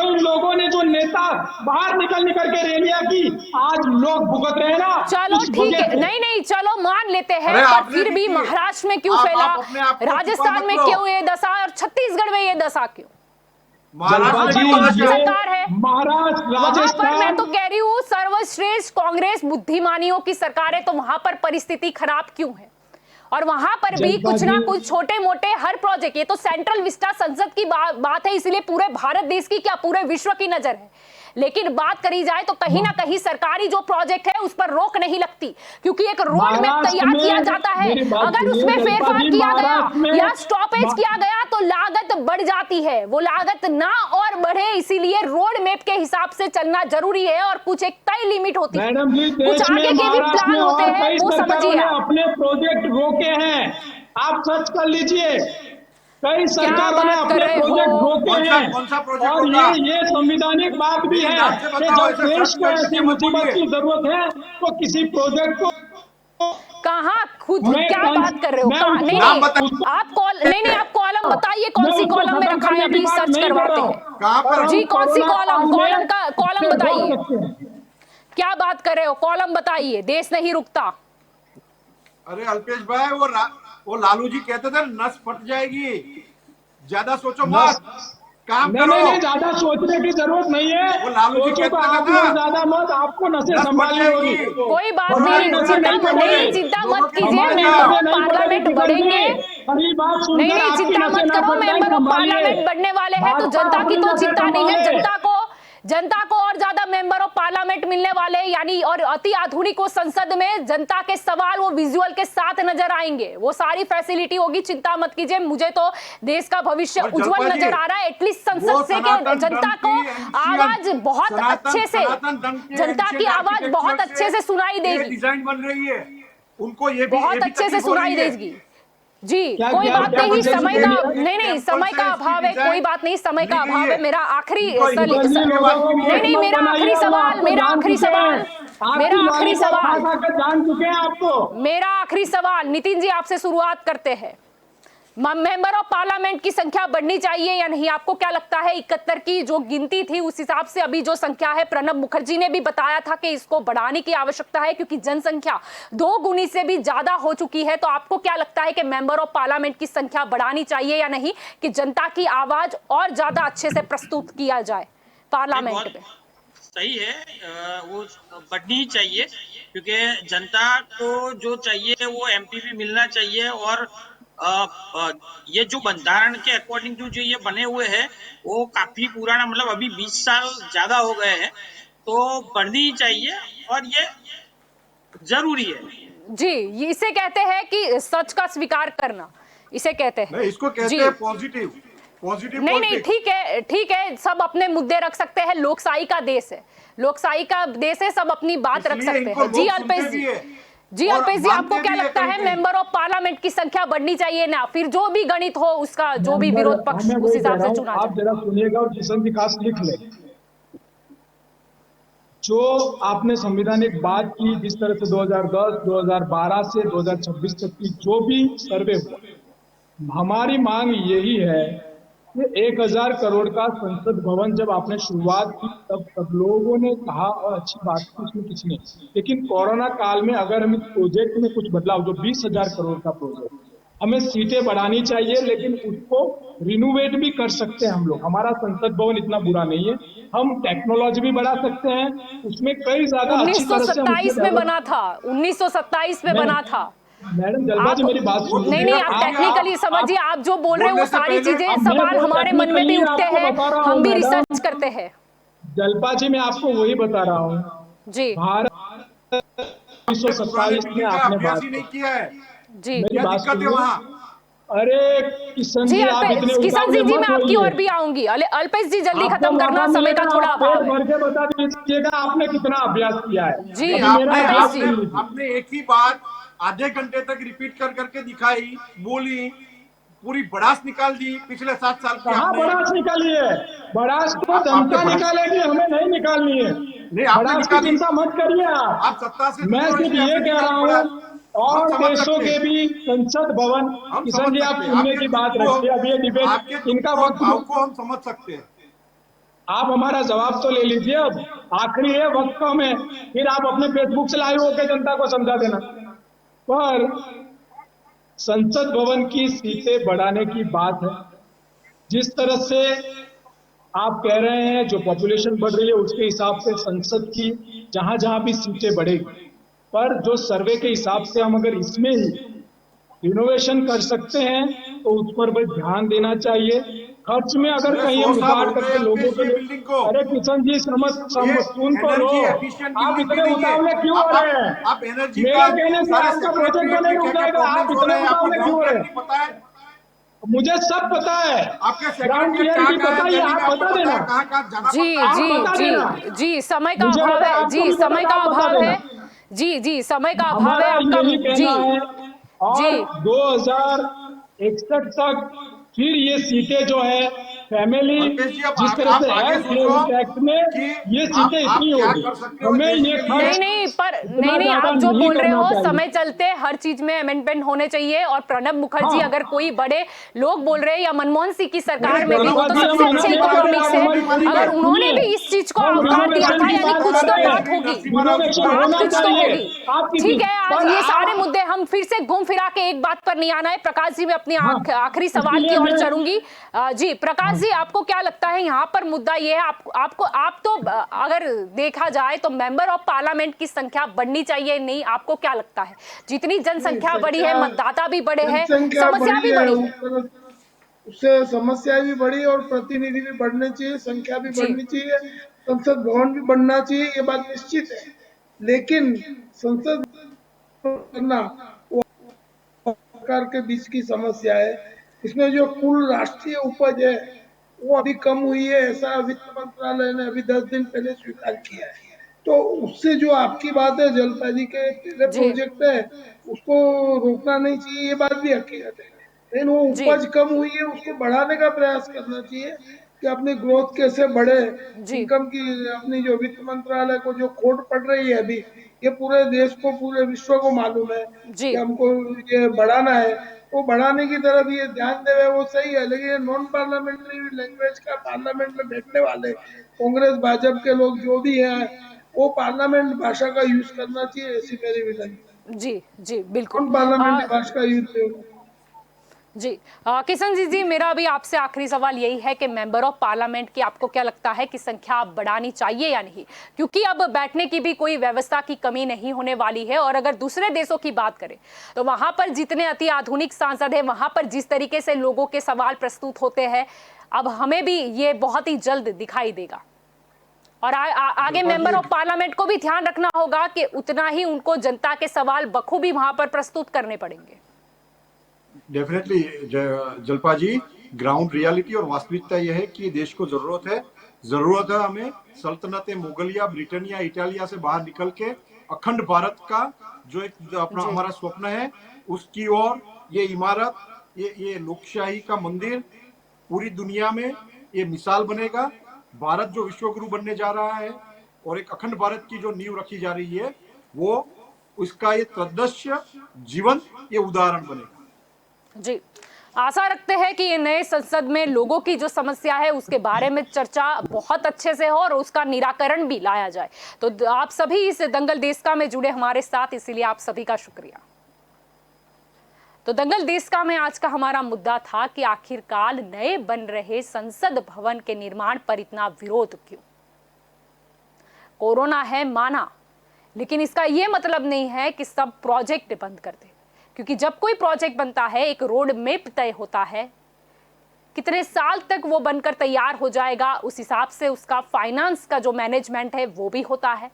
इन लोगों ने जो नेता बाहर निकल के रैलियां की, आज लोग भुगत रहे हैं ना चलो उस ठीक वजह है, से। नहीं नहीं चलो मान लेते हैं, अरे पर आपने फिर भी भी की। महाराष्ट्र में क्यों आप फैला, अपने आप को छुपा राजस्थान मत में लो। क्यों ये दशा और छत्तीसगढ़ में ये दशा क्यों? महाराष्ट्र वहां में पर क्यों तो आपकी दशा? सरकार है, महाराष्ट्र, वहां पर मैं राजस्थान, तो कह रही हूँ सर्वश्रेष्ठ कांग्रेस बुद्धिमानियों की सरकार है तो वहां पर परिस्थिति खराब क्यों है? और वहां पर भी जल्पा कुछ ना जी, कुछ छोटे मोटे हर प्रोजेक्ट, ये तो सेंट्रल विस्टा संसद की बात है, इसलिए पूरे भारत देश की क्या पूरे विश्व की नजर है। लेकिन बात करी जाए तो कहीं ना कहीं सरकारी जो प्रोजेक्ट है उस पर रोक नहीं लगती, क्योंकि एक रोड मैप महाराष्ट्र तैयार में, किया जाता है, मेरी बात अगर सुनिए उसमें जल्पा फेरफार जी, किया महाराष्ट्र गया में या स्टॉपेज किया गया तो लागत बढ़ जाती है। वो लागत ना और बढ़े, इसीलिए रोड मैप के हिसाब से चलना जरूरी है और कुछ एक तय लिमिट होती है, मैडम जी, कुछ देश में आगे के भी महाराष्ट्र प्लान में होते और हैं, कई वो सरकारों समझिए ने आप। अपने प्रोजेक्ट रोके हैं। आप सर्च कर लीजिए, कई सरकारों ने बात कर अपने रहे प्रोजेक्ट हो? रोके कौन सा हैं। प्रोजेक्ट और रोका? ये संविधानिक बात भी मेरे है नाम से कि बताओ, जब ऐसे देश सर्च को करके ऐसी मत मुसीबत बोलिए। की जरूरत है तो किसी प्रोजेक्ट को कहाँ खुद मैं क्या बात कर रहे हो? मैं कहाँ? उस नहीं नाम नहीं बताइए। आप कॉल नहीं नहीं आप कॉलम बताइए, कौन मैं सी उसको कॉलम में खत्म रखा है, करने की अभी बात सर्च नहीं कर करवाते रहा हूं। हैं। कहाँ पर? हम जी कौन सी कोरोना कॉलम, काल में कॉलम इससे बताइए, रोक सकते हैं। क्या बात कर रहे हो? कॉलम बताइए, देश नहीं रुकता। अरे अल्पेश भाई, वो लालू जी कहते थे नस फट जाएगी, ज्यादा सोचो मत, काम नहीं करो। नहीं नहीं, ज्यादा सोचने की जरूरत नहीं है। वो लालू जी सोचो तो कहते थे आप ना, लोग ज्यादा मत, आपको नसें नस फट संभालनी होगी। जाएगी। कोई बात हमारी नहीं, नसें नहीं बढ़ेगी, चिंता दोनों मत की कीजिए, हमारी मेंबर नसें ऑफ नहीं बढ़ेगी पार्लियामेंट किशन बढ़ेंगे। जी। हरी बात नहीं सुनकर नहीं आपकी चिंता नसें मत ना करो, फट जाए, मेंबर ऑफ संभालिए। पार्लियामेंट बढ़ने वाले हैं तो भाजपा जनता की अपनी तो नसें चिंता नहीं है, संभाले। जनता को और ज्यादा मेंबर ऑफ पार्लियामेंट मिलने वाले, यानी और अति आधुनिक वो संसद में जनता के सवाल वो विजुअल के साथ नजर आएंगे, वो सारी फैसिलिटी होगी, चिंता मत कीजिए। मुझे तो देश का भविष्य और उज्जवल जल्पा जी, नजर आ रहा है, एटलीस्ट संसद से के जनता को आवाज बहुत अच्छे से, जनता की आवाज बहुत अच्छे से सुनाई देगी, डिजाइन बन रही है, उनको ये भी बहुत अच्छे से सुनाई देगी। जी क्या- कोई क्या- बात क्या नहीं, बच्चे समय से का बोलिए? नहीं नहीं समय का अभाव है, कोई बात नहीं, समय का अभाव है। मेरा आखिरी नहीं नहीं मेरा आखिरी सवाल, मेरा आखिरी सवाल, मेरा आखिरी सवाल, जान चुके हैं आपको। मेरा आखिरी सवाल नितिन जी आपसे शुरुआत करते हैं। मेंबर ऑफ पार्लियामेंट की संख्या बढ़नी चाहिए या नहीं? आपको क्या लगता है? 71 की जो गिनती थी उस हिसाब से अभी जो संख्या है, प्रणब मुखर्जी ने भी बताया था कि इसको बढ़ाने की आवश्यकता है क्योंकि जनसंख्या 2 गुनी से भी ज्यादा हो चुकी है। तो आपको क्या लगता है कि मेंबर ऑफ पार्लियामेंट की संख्या बढ़ानी चाहिए या नहीं, कि जनता की आवाज और ज्यादा अच्छे से प्रस्तुत किया जाए पार्लियामेंट में? सही है, वो बढ़नी चाहिए क्योंकि जनता को जो चाहिए वो एमपी भी मिलना चाहिए। और ये जो बंधारण के अकॉर्डिंग जो ये बने हुए हैं वो काफी पुराना, मतलब अभी 20 साल ज्यादा हो गए हैं, तो बढ़नी चाहिए और ये जरूरी है। जी इसे कहते हैं कि सच का स्वीकार करना, इसे कहते हैं। नहीं, इसको कहते हैं पॉजिटिव नहीं नहीं ठीक है, सब अपने मुद्दे रख सकते हैं, लोकशाही का देश है, लोकशाही का देश है, सब अपनी बात रख सकते हैं। जी अल्पेश जी, अल्पेश जी आपको क्या लगता है मेंबर ऑफ पार्लियामेंट की संख्या बढ़नी चाहिए ना, फिर जो भी गणित हो उसका जो भी विरोध पक्ष उस हिसाब से चुना आप जरा सुनिएगा और किशन जी खास लिख ले। जो आपने संवैधानिक बात की, जिस तरह से 2010, 2012 से 2026 तक की जो भी सर्वे हुआ, हमारी मांग यही है ये 1,000 करोड़ का संसद भवन जब आपने शुरुआत की तब सब लोगों ने कहा और अच्छी बात की उसमें किसी ने, लेकिन कोरोना काल में अगर हम इस प्रोजेक्ट में कुछ बदलाव, जो 20,000 करोड़ का प्रोजेक्ट, हमें सीटें बढ़ानी चाहिए, लेकिन उसको रिनोवेट भी कर सकते हैं हम लोग। हमारा संसद भवन इतना बुरा नहीं है, हम टेक्नोलॉजी भी बढ़ा सकते हैं, उसमें कई ज्यादा अच्छी तरह से हम उसको 1927 में बना था, 1927 में बना था। मैडम जल्पा आप जी मेरी बात सुनिए। नहीं नहीं, आप टेक्निकली समझिए, आप जो बोल रहे हो वो सारी चीजें, सवाल हमारे मन में भी उठते हैं, हम भी रिसर्च करते हैं। जल्पा जी मैं आपको वही बता रहा हूँ, जी भारत 1927 में आपने अभ्यास बात ही नहीं की, किया है, जी मेरी क्या बात दिक्कत है सुनिए। वहाँ? अरे किशन जी जी आप इतने किशन उतावले जी मैं मत आपकी होइए। ओर भी आऊंगी। अल्पेश जी जल्दी आपको खत्म करना, मौका समय मिलेगा का थोड़ा आप पेट अभाव है। भर के बता दीजिएगा आपने कितना अभ्यास किया है। जी नहीं, अभी मेरा आपने अल्पेश बात जी सुन लीजिए। आपने एक ही बात आधे घंटे तक रिपीट कर करके दिखाई, बोली, पूरी भड़ास निकाल दी पिछले 7 साल की कहाँ आपने। भड़ास निकाली है? भड़ास तो आपने जनता भड़ास निकालेगी, हमें नहीं निकालनी है। नहीं, आपने भड़ास की निकाली। चिंता मत करिए आप सत्ता से मैं दूर हो सिर्फ इसलिए ये आपने कह रहा निकाली भड़ास। हूँ, हम और समझ देशों सकते के हैं, भी संसद भवन, हम किशन समझ जी आप सकते हैं सुनने आपके की दुख बात को, रखिए, अब ये डिबेट आपके दुख इनका को, वक्त, भाव को हम समझ सकते हैं। आप हमारा जवाब तो ले लीजिए। अब आखिरी है, वक्त कम है, फिर आप अपने फेसबुक से लाइव होकर जनता को समझा देना। पर संसद भवन की सीटें बढ़ाने की बात है, जिस तरह से आप कह रहे हैं जो पॉपुलेशन बढ़ रही है उसके हिसाब से संसद की जहां जहां भी सीटें बढ़ेगी, पर जो सर्वे के हिसाब से हम अगर इसमें ही इनोवेशन कर सकते हैं तो उस पर भी ध्यान देना चाहिए। खर्च में अगर अरे कहीं 100 हम साल रिकॉर्ड हो गए करके लोगों अल्पेश के जी लिए, बिल्डिंग को। अरे किशन जी ये सुन तो लो, एनर्जी एफिशिएंट आप बिल्डिंग भी इतने नहीं है। उतावले क्यों हो रहे हैं? आप एनर्जी मेरे का कहने से सारे आपका प्रोजेक्ट तो सेक्रेटरीट नहीं में रुक क्या क्या जाएगा, आप प्रॉब्लम्स हो इतने रहे हैं आपको उतावले क्यों ग्राउंड हो रहे क्लियर हैं? नहीं पता है? मुझे सब पता है, आपके ग्राउंड सेक्रेटरीट कहाँ क्लियरिटी कहाँ है पता ही है, दिल्ली में, आप आपको बता पता देना, है कहाँ कहाँ जाना जी पड़ता है? आप जी बता जी देना। जी, समय का मुझे अभाव बता, है आपको जी, नहीं समय पता का आप बता अभाव देना। है जी जी, समय का अभाव है हमारा आपका यही जी कहना है, जी और 2061 तक फिर ये सीटें जो है फैमिली, अल्पेश जी, अब जिस तरह आप से आगे एक्ट सोचो क्लियरेंस एक्ट में कि ये सीटें आप इतनी क्या होगी, कर सकते हो हमें देश ये के लिए। खर्च नहीं पर इतना नहीं ज्यादा आप जो नहीं बोल रहे करना हो, चाहिए। समय चलते हर चीज में अमेंडमेंट होने चाहिए। और प्रणब मुखर्जी हाँ, अगर कोई बड़े लोग बोल रहे हैं, या मनमोहन सिंह की सरकार में भी, वो जल्पा तो जी हम सबसे मना अच्छे नहीं कर रहे, इकोनॉमिक्स आप है, हमारी पूरी अगर बात उन्होंने सुनिए। भी इस चीज को हम अवकाश दिया रिनोवेशन था, की यानी बात कुछ कर तो रहे बात हैं, होगी, रिनोवेशन बात होना कुछ तो चाहिए। होगी। आप किसी ठीक है, आज पर ये सारे आप, मुद्दे हम फिर से घूम फिरा के एक बात पर नहीं आना है। प्रकाश जी, मैं अपनी हाँ, आखिरी इसके सवाल की लिए ओर मैं, चलूंगी। जी प्रकाश जी, आपको क्या लगता है यहाँ पर मुद्दा ये है, आप तो अगर देखा जाए तो मेंबर ऑफ पार्लियामेंट की संख्या बढ़नी चाहिए, नहीं? आपको क्या लगता है, जितनी जनसंख्या बढ़ी है, मतदाता भी बढ़े हैं, जनसंख्या समस्या बढ़ी भी है, बढ़ी है। ऊपर उससे समस्याएं भी बढ़ी और प्रतिनिधि भी बढ़ने चाहिए, संख्या भी जी बढ़नी चाहिए, संसद भवन भी बढ़ना चाहिए, ये बात निश्चित है। लेकिन संसद करना वो सरकार के बीच की समस्या है। इसमें जो कुल राष्ट्रीय उपज है वो अभी कम हुई है, ऐसा वित्त मंत्रालय ने अभी 10 दिन पहले स्वीकार किया है। तो उससे जो आपकी बात है, जलपाजी के पहले जी प्रोजेक्ट है उसको रोकना नहीं चाहिए, ये बात भी हकीकत है। लेकिन वो जी उपज कम हुई है, उसको बढ़ाने का प्रयास करना चाहिए कि अपनी ग्रोथ कैसे बढ़े। जी इनकम की अपनी जो वित्त मंत्रालय को जो खोट पड़ रही है अभी, ये पूरे देश को, पूरे विश्व को मालूम है जी कि हमको ये बढ़ाना है। वो बढ़ाने की तरफ ये ध्यान दे रहे, वो सही है। लेकिन ये नॉन पार्लियामेंट्री लैंग्वेज का पार्लियामेंट में बैठने वाले कांग्रेस भाजपा के लोग जो भी हैं, वो पार्लियामेंट भाषा का यूज करना चाहिए, ऐसी मेरी विनती। जी जी बिल्कुल। नॉन पार्लियामेंट्री भाषा का यूज। जी किशन जी, मेरा भी आपसे आखिरी सवाल यही है कि मेंबर ऑफ पार्लियामेंट की आपको क्या लगता है कि संख्या बढ़ानी चाहिए या नहीं? क्योंकि अब बैठने की भी कोई व्यवस्था की कमी नहीं होने वाली है। और अगर दूसरे देशों की बात करें तो वहां पर जितने अति आधुनिक सांसद हैं, वहां पर जिस तरीके से लोगों के सवाल प्रस्तुत होते हैं, अब हमें भी ये बहुत ही जल्द दिखाई देगा। और आगे मेंबर ऑफ पार्लियामेंट को भी ध्यान रखना होगा कि उतना ही उनको जनता के सवाल बखूबी वहां पर प्रस्तुत करने पड़ेंगे। डेफिनेटली जलपा जी, ग्राउंड रियलिटी और वास्तविकता यह है कि देश को जरूरत है हमें सल्तनत मुगलिया, ब्रिटेनिया, इटालिया से बाहर निकल के अखंड भारत का जो एक अपना हमारा स्वप्न है उसकी ओर ये इमारत, ये लोकशाही का मंदिर पूरी दुनिया में ये मिसाल बनेगा। भारत जो विश्वगुरु बनने जा रहा है और एक अखंड भारत की जो नींव रखी जा रही है, वो उसका ये तद्दृश्य जीवन, ये उदाहरण बनेगा। जी आशा रखते हैं कि ये नए संसद में लोगों की जो समस्या है उसके बारे में चर्चा बहुत अच्छे से हो और उसका निराकरण भी लाया जाए। तो आप सभी इस दंगल देश का में जुड़े हमारे साथ, इसीलिए आप सभी का शुक्रिया। तो दंगल देश का में आज का हमारा मुद्दा था कि आखिरकार नए बन रहे संसद भवन के निर्माण पर इतना विरोध क्यों। कोरोना है माना, लेकिन इसका यह मतलब नहीं है कि सब प्रोजेक्ट बंद कर दे, क्योंकि जब कोई प्रोजेक्ट बनता है एक रोड मैप तय होता है, कितने साल तक वो बनकर तैयार हो जाएगा, उस हिसाब से उसका फाइनेंस का जो मैनेजमेंट है वो भी होता है।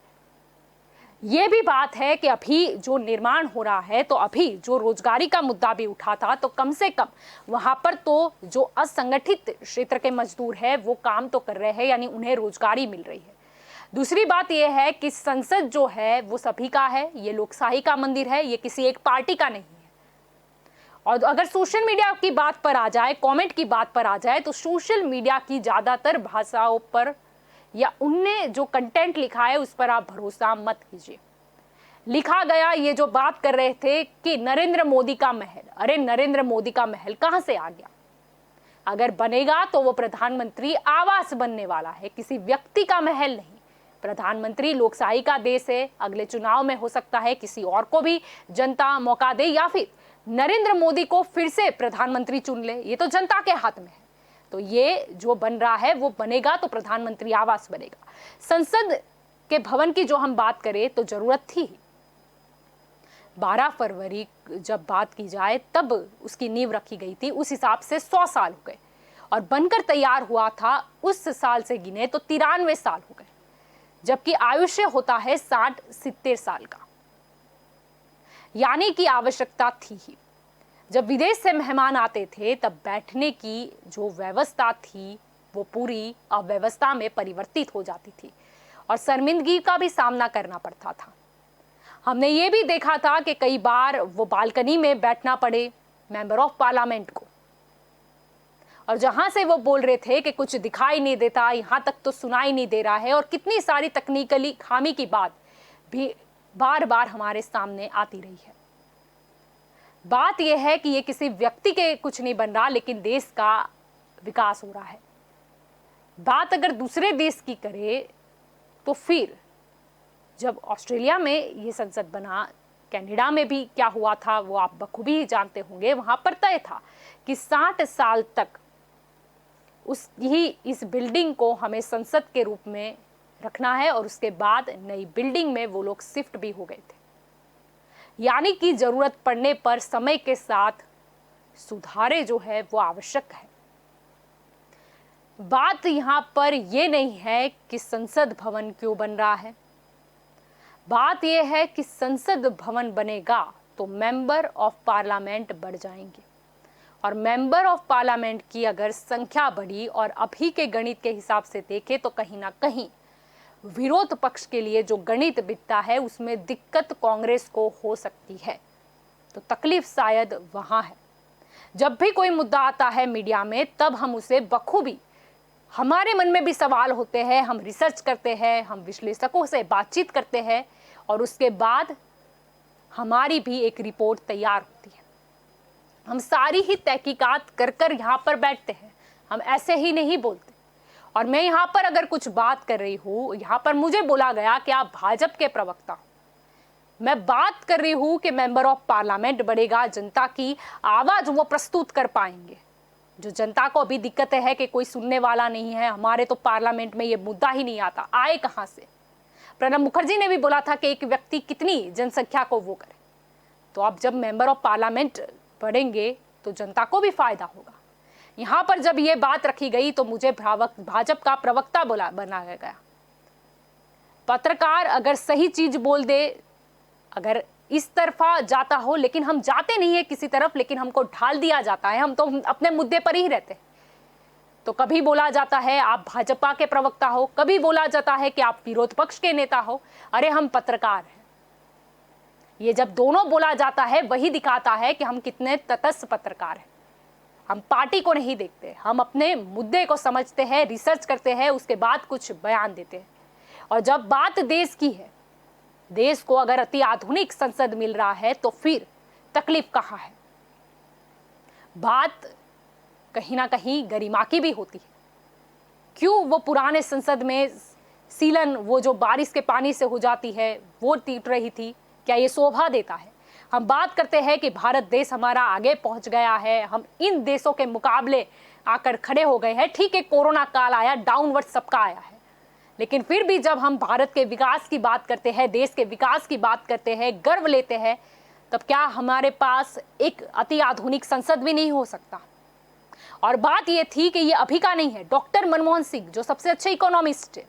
ये भी बात है कि अभी जो निर्माण हो रहा है, तो अभी जो रोजगारी का मुद्दा भी उठा था, तो कम से कम वहां पर तो जो असंगठित क्षेत्र के मजदूर है वो काम तो कर रहे हैं, यानी उन्हें रोजगारी मिल रही है। दूसरी बात यह है कि संसद जो है वो सभी का है, ये लोकशाही का मंदिर है, ये किसी एक पार्टी का नहीं है। और अगर सोशल मीडिया की बात पर आ जाए, कमेंट की बात पर आ जाए, तो सोशल मीडिया की ज्यादातर भाषाओं पर या उनने जो कंटेंट लिखा है उस पर आप भरोसा मत कीजिए। लिखा गया ये जो बात कर रहे थे कि नरेंद्र मोदी का महल, अरे नरेंद्र मोदी का महल कहां से आ गया? अगर बनेगा तो वो प्रधानमंत्री आवास बनने वाला है, किसी व्यक्ति का महल नहीं। प्रधानमंत्री लोकशाही का देश है, अगले चुनाव में हो सकता है किसी और को भी जनता मौका दे या फिर नरेंद्र मोदी को फिर से प्रधानमंत्री चुन ले, ये तो जनता के हाथ में है। तो ये जो बन रहा है वो बनेगा तो प्रधानमंत्री आवास बनेगा। संसद के भवन की जो हम बात करें तो जरूरत थी 12 फरवरी जब बात की जाए तब उसकी नींव रखी गई थी, उस हिसाब से 100 साल हो गए और बनकर तैयार हुआ था उस साल से गिने तो 93 साल हो गए, जबकि आयुष्य होता है 60-70 साल का। यानी कि आवश्यकता थी ही। जब विदेश से मेहमान आते थे तब बैठने की जो व्यवस्था थी वो पूरी अव्यवस्था में परिवर्तित हो जाती थी और शर्मिंदगी का भी सामना करना पड़ता था। हमने ये भी देखा था कि कई बार वो बालकनी में बैठना पड़े मेंबर ऑफ पार्लियामेंट को, और जहां से वो बोल रहे थे कि कुछ दिखाई नहीं देता, यहां तक तो सुनाई नहीं दे रहा है, और कितनी सारी तकनीकली खामी की बात भी बार बार हमारे सामने आती रही है। बात यह है कि ये किसी व्यक्ति के कुछ नहीं बन रहा, लेकिन देश का विकास हो रहा है। बात अगर दूसरे देश की करे तो फिर जब ऑस्ट्रेलिया में ये संसद बना, कनाडा में भी क्या हुआ था वो आप बखूबी ही जानते होंगे। वहां पर तय था कि 60 साल तक इस बिल्डिंग को हमें संसद के रूप में रखना है, और उसके बाद नई बिल्डिंग में वो लोग शिफ्ट भी हो गए थे। यानी कि जरूरत पड़ने पर समय के साथ सुधारे जो है वो आवश्यक है। बात यहां पर यह नहीं है कि संसद भवन क्यों बन रहा है, बात यह है कि संसद भवन बनेगा तो मेंबर ऑफ पार्लियामेंट बढ़ जाएंगे, और मेंबर ऑफ पार्लियामेंट की अगर संख्या बढ़ी और अभी के गणित के हिसाब से देखें तो कहीं ना कहीं विरोध पक्ष के लिए जो गणित बिकता है उसमें दिक्कत कांग्रेस को हो सकती है। तो तकलीफ शायद वहां है। जब भी कोई मुद्दा आता है मीडिया में तब हम उसे बखूबी, हमारे मन में भी सवाल होते हैं, हम रिसर्च करते हैं, हम विश्लेषकों से बातचीत करते हैं, और उसके बाद हमारी भी एक रिपोर्ट तैयार होती है। हम सारी ही तहकीकात कर कर यहाँ पर बैठते हैं, हम ऐसे ही नहीं बोलते। और मैं यहाँ पर अगर कुछ बात कर रही हूँ, यहाँ पर मुझे बोला गया कि आप भाजपा के प्रवक्ता, मैं बात कर रही हूँ कि मेंबर ऑफ पार्लियामेंट बढ़ेगा, जनता की आवाज वो प्रस्तुत कर पाएंगे। जो जनता को अभी दिक्कत है कि कोई सुनने वाला नहीं है, हमारे तो पार्लियामेंट में ये मुद्दा ही नहीं आता, आए कहां से? प्रणब मुखर्जी ने भी बोला था कि एक व्यक्ति कितनी जनसंख्या को वो करे। तो अब जब मेंबर ऑफ पार्लियामेंट बढ़ेंगे तो जनता को भी फायदा होगा। यहां पर जब ये बात रखी गई तो मुझे भाजपा का प्रवक्ता बनाया गया। पत्रकार अगर सही चीज बोल दे, अगर इस तरफा जाता हो, लेकिन हम जाते नहीं है किसी तरफ, लेकिन हमको ढाल दिया जाता है, हम तो अपने मुद्दे पर ही रहते हैं। तो कभी बोला जाता है आप भाजपा के प्रवक्ता हो, कभी बोला जाता है कि आप विरोध पक्ष के नेता हो। अरे हम पत्रकार हैं। ये जब दोनों बोला जाता है वही दिखाता है कि हम कितने तटस्थ पत्रकार हैं। हम पार्टी को नहीं देखते, हम अपने मुद्दे को समझते हैं, रिसर्च करते हैं, उसके बाद कुछ बयान देते हैं। और जब बात देश की है, देश को अगर अति आधुनिक संसद मिल रहा है तो फिर तकलीफ कहां है? बात कहीं ना कहीं गरिमा की भी होती है। क्यों वो पुराने संसद में सीलन, वो जो बारिश के पानी से हो जाती है, वो टूट रही थी? क्या ये शोभा देता है? हम बात करते हैं कि भारत देश हमारा आगे पहुंच गया है, हम इन देशों के मुकाबले आकर खड़े हो गए हैं। ठीक है, कोरोना काल आया, डाउनवर्ड सबका आया है, लेकिन फिर भी जब हम भारत के विकास की बात करते हैं, देश के विकास की बात करते हैं, गर्व लेते हैं, तब क्या हमारे पास एक अति आधुनिक संसद भी नहीं हो सकता? और बात ये थी कि ये अभी का नहीं है। डॉक्टर मनमोहन सिंह जो सबसे अच्छे इकोनॉमिस्ट है,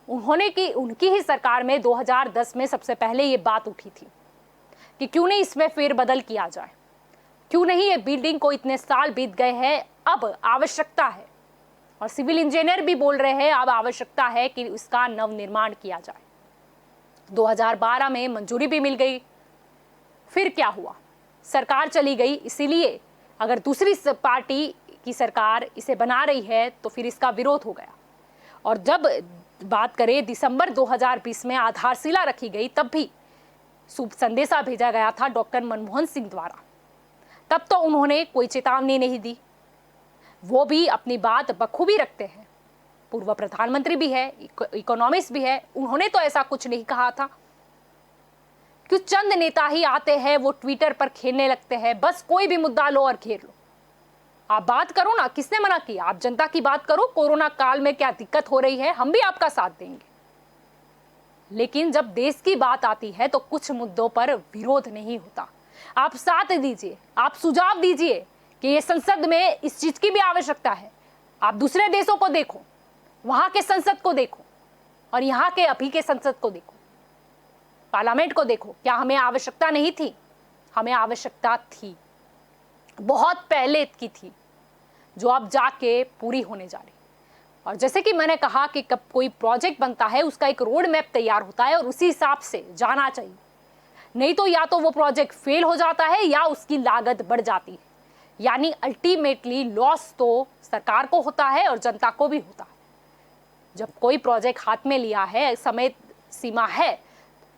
उनकी ही सरकार में 2010 में सबसे पहले ये बात उठी थी कि क्यों नहीं इसमें फेरबदल किया जाए, क्यों नहीं ये बिल्डिंग को इतने साल बीत गए हैं, अब आवश्यकता है। और सिविल इंजीनियर भी बोल रहे हैं अब आवश्यकता है कि इसका नवनिर्माण किया जाए। 2012 में मंजूरी भी मिल गई, फिर क्या हुआ? सरकार चली गई। इसीलिए अगर दूसरी पार्टी की सरकार इसे बना रही है तो फिर इसका विरोध हो गया। और जब बात करें दिसंबर 2020 में आधारशिला रखी गई, तब भी शुभ संदेशा भेजा गया था डॉक्टर मनमोहन सिंह द्वारा। तब तो उन्होंने कोई चेतावनी नहीं दी। वो भी अपनी बात बखूबी रखते हैं, पूर्व प्रधानमंत्री भी है, इकोनॉमिस्ट भी है, उन्होंने तो ऐसा कुछ नहीं कहा था। क्यों चंद नेता ही आते हैं, वो ट्विटर पर खेलने लगते हैं, बस कोई भी मुद्दा लो और घेर लो। आप बात करो ना, किसने मना किया? आप जनता की बात करो, कोरोना काल में क्या दिक्कत हो रही है, हम भी आपका साथ देंगे। लेकिन जब देश की बात आती है तो कुछ मुद्दों पर विरोध नहीं होता। आप साथ दीजिए, आप सुझाव दीजिए कि ये संसद में इस चीज की भी आवश्यकता है। आप दूसरे देशों को देखो, वहां के संसद को देखो और यहाँ के अभी के संसद को देखो, पार्लियामेंट को देखो। क्या हमें आवश्यकता नहीं थी? हमें आवश्यकता थी, बहुत पहले की थी, जो अब जाके पूरी होने जा रही। और जैसे कि मैंने कहा कि कब कोई प्रोजेक्ट बनता है उसका एक रोड मैप तैयार होता है और उसी हिसाब से जाना चाहिए। नहीं तो या तो वो प्रोजेक्ट फेल हो जाता है या उसकी लागत बढ़ जाती है, यानी अल्टीमेटली लॉस तो सरकार को होता है और जनता को भी होता है। जब कोई प्रोजेक्ट हाथ में लिया है, समय सीमा है,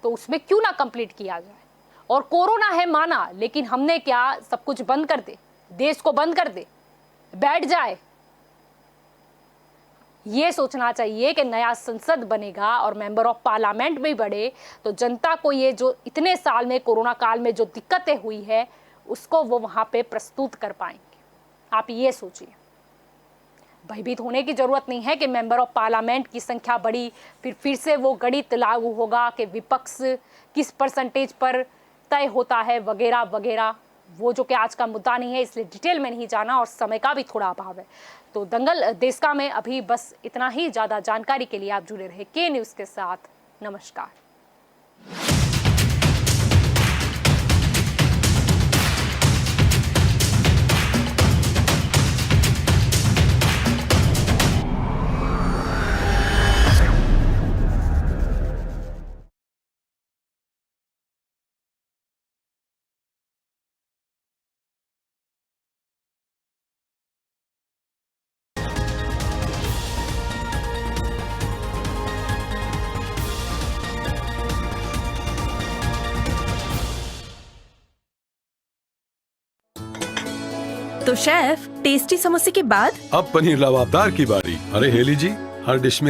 तो उसमें क्यों ना कंप्लीट किया जाए। और कोरोना है माना, लेकिन हमने क्या सब कुछ बंद कर दे, देश को बंद कर दे, बैठ जाए? ये सोचना चाहिए कि नया संसद बनेगा और मेंबर ऑफ पार्लियामेंट भी बढ़े तो जनता को ये जो इतने साल में कोरोना काल में जो दिक्कतें हुई है उसको वो वहां पे प्रस्तुत कर पाएंगे। आप ये सोचिए, भयभीत होने की जरूरत नहीं है कि मेंबर ऑफ पार्लियामेंट की संख्या बढ़ी, फिर से वो गणित लागू होगा कि विपक्ष किस परसेंटेज पर तय होता है वगैरह वगैरह। वो जो कि आज का मुद्दा नहीं है, इसलिए डिटेल में नहीं जाना और समय का भी थोड़ा अभाव है। तो दंगल देश का में अभी बस इतना ही। ज़्यादा जानकारी के लिए आप जुड़े रहे के न्यूज़ के साथ। नमस्कार। तो शेफ, टेस्टी समोसे के बाद अब पनीर लबाबदार की बारी। अरे हेली जी, हर डिश में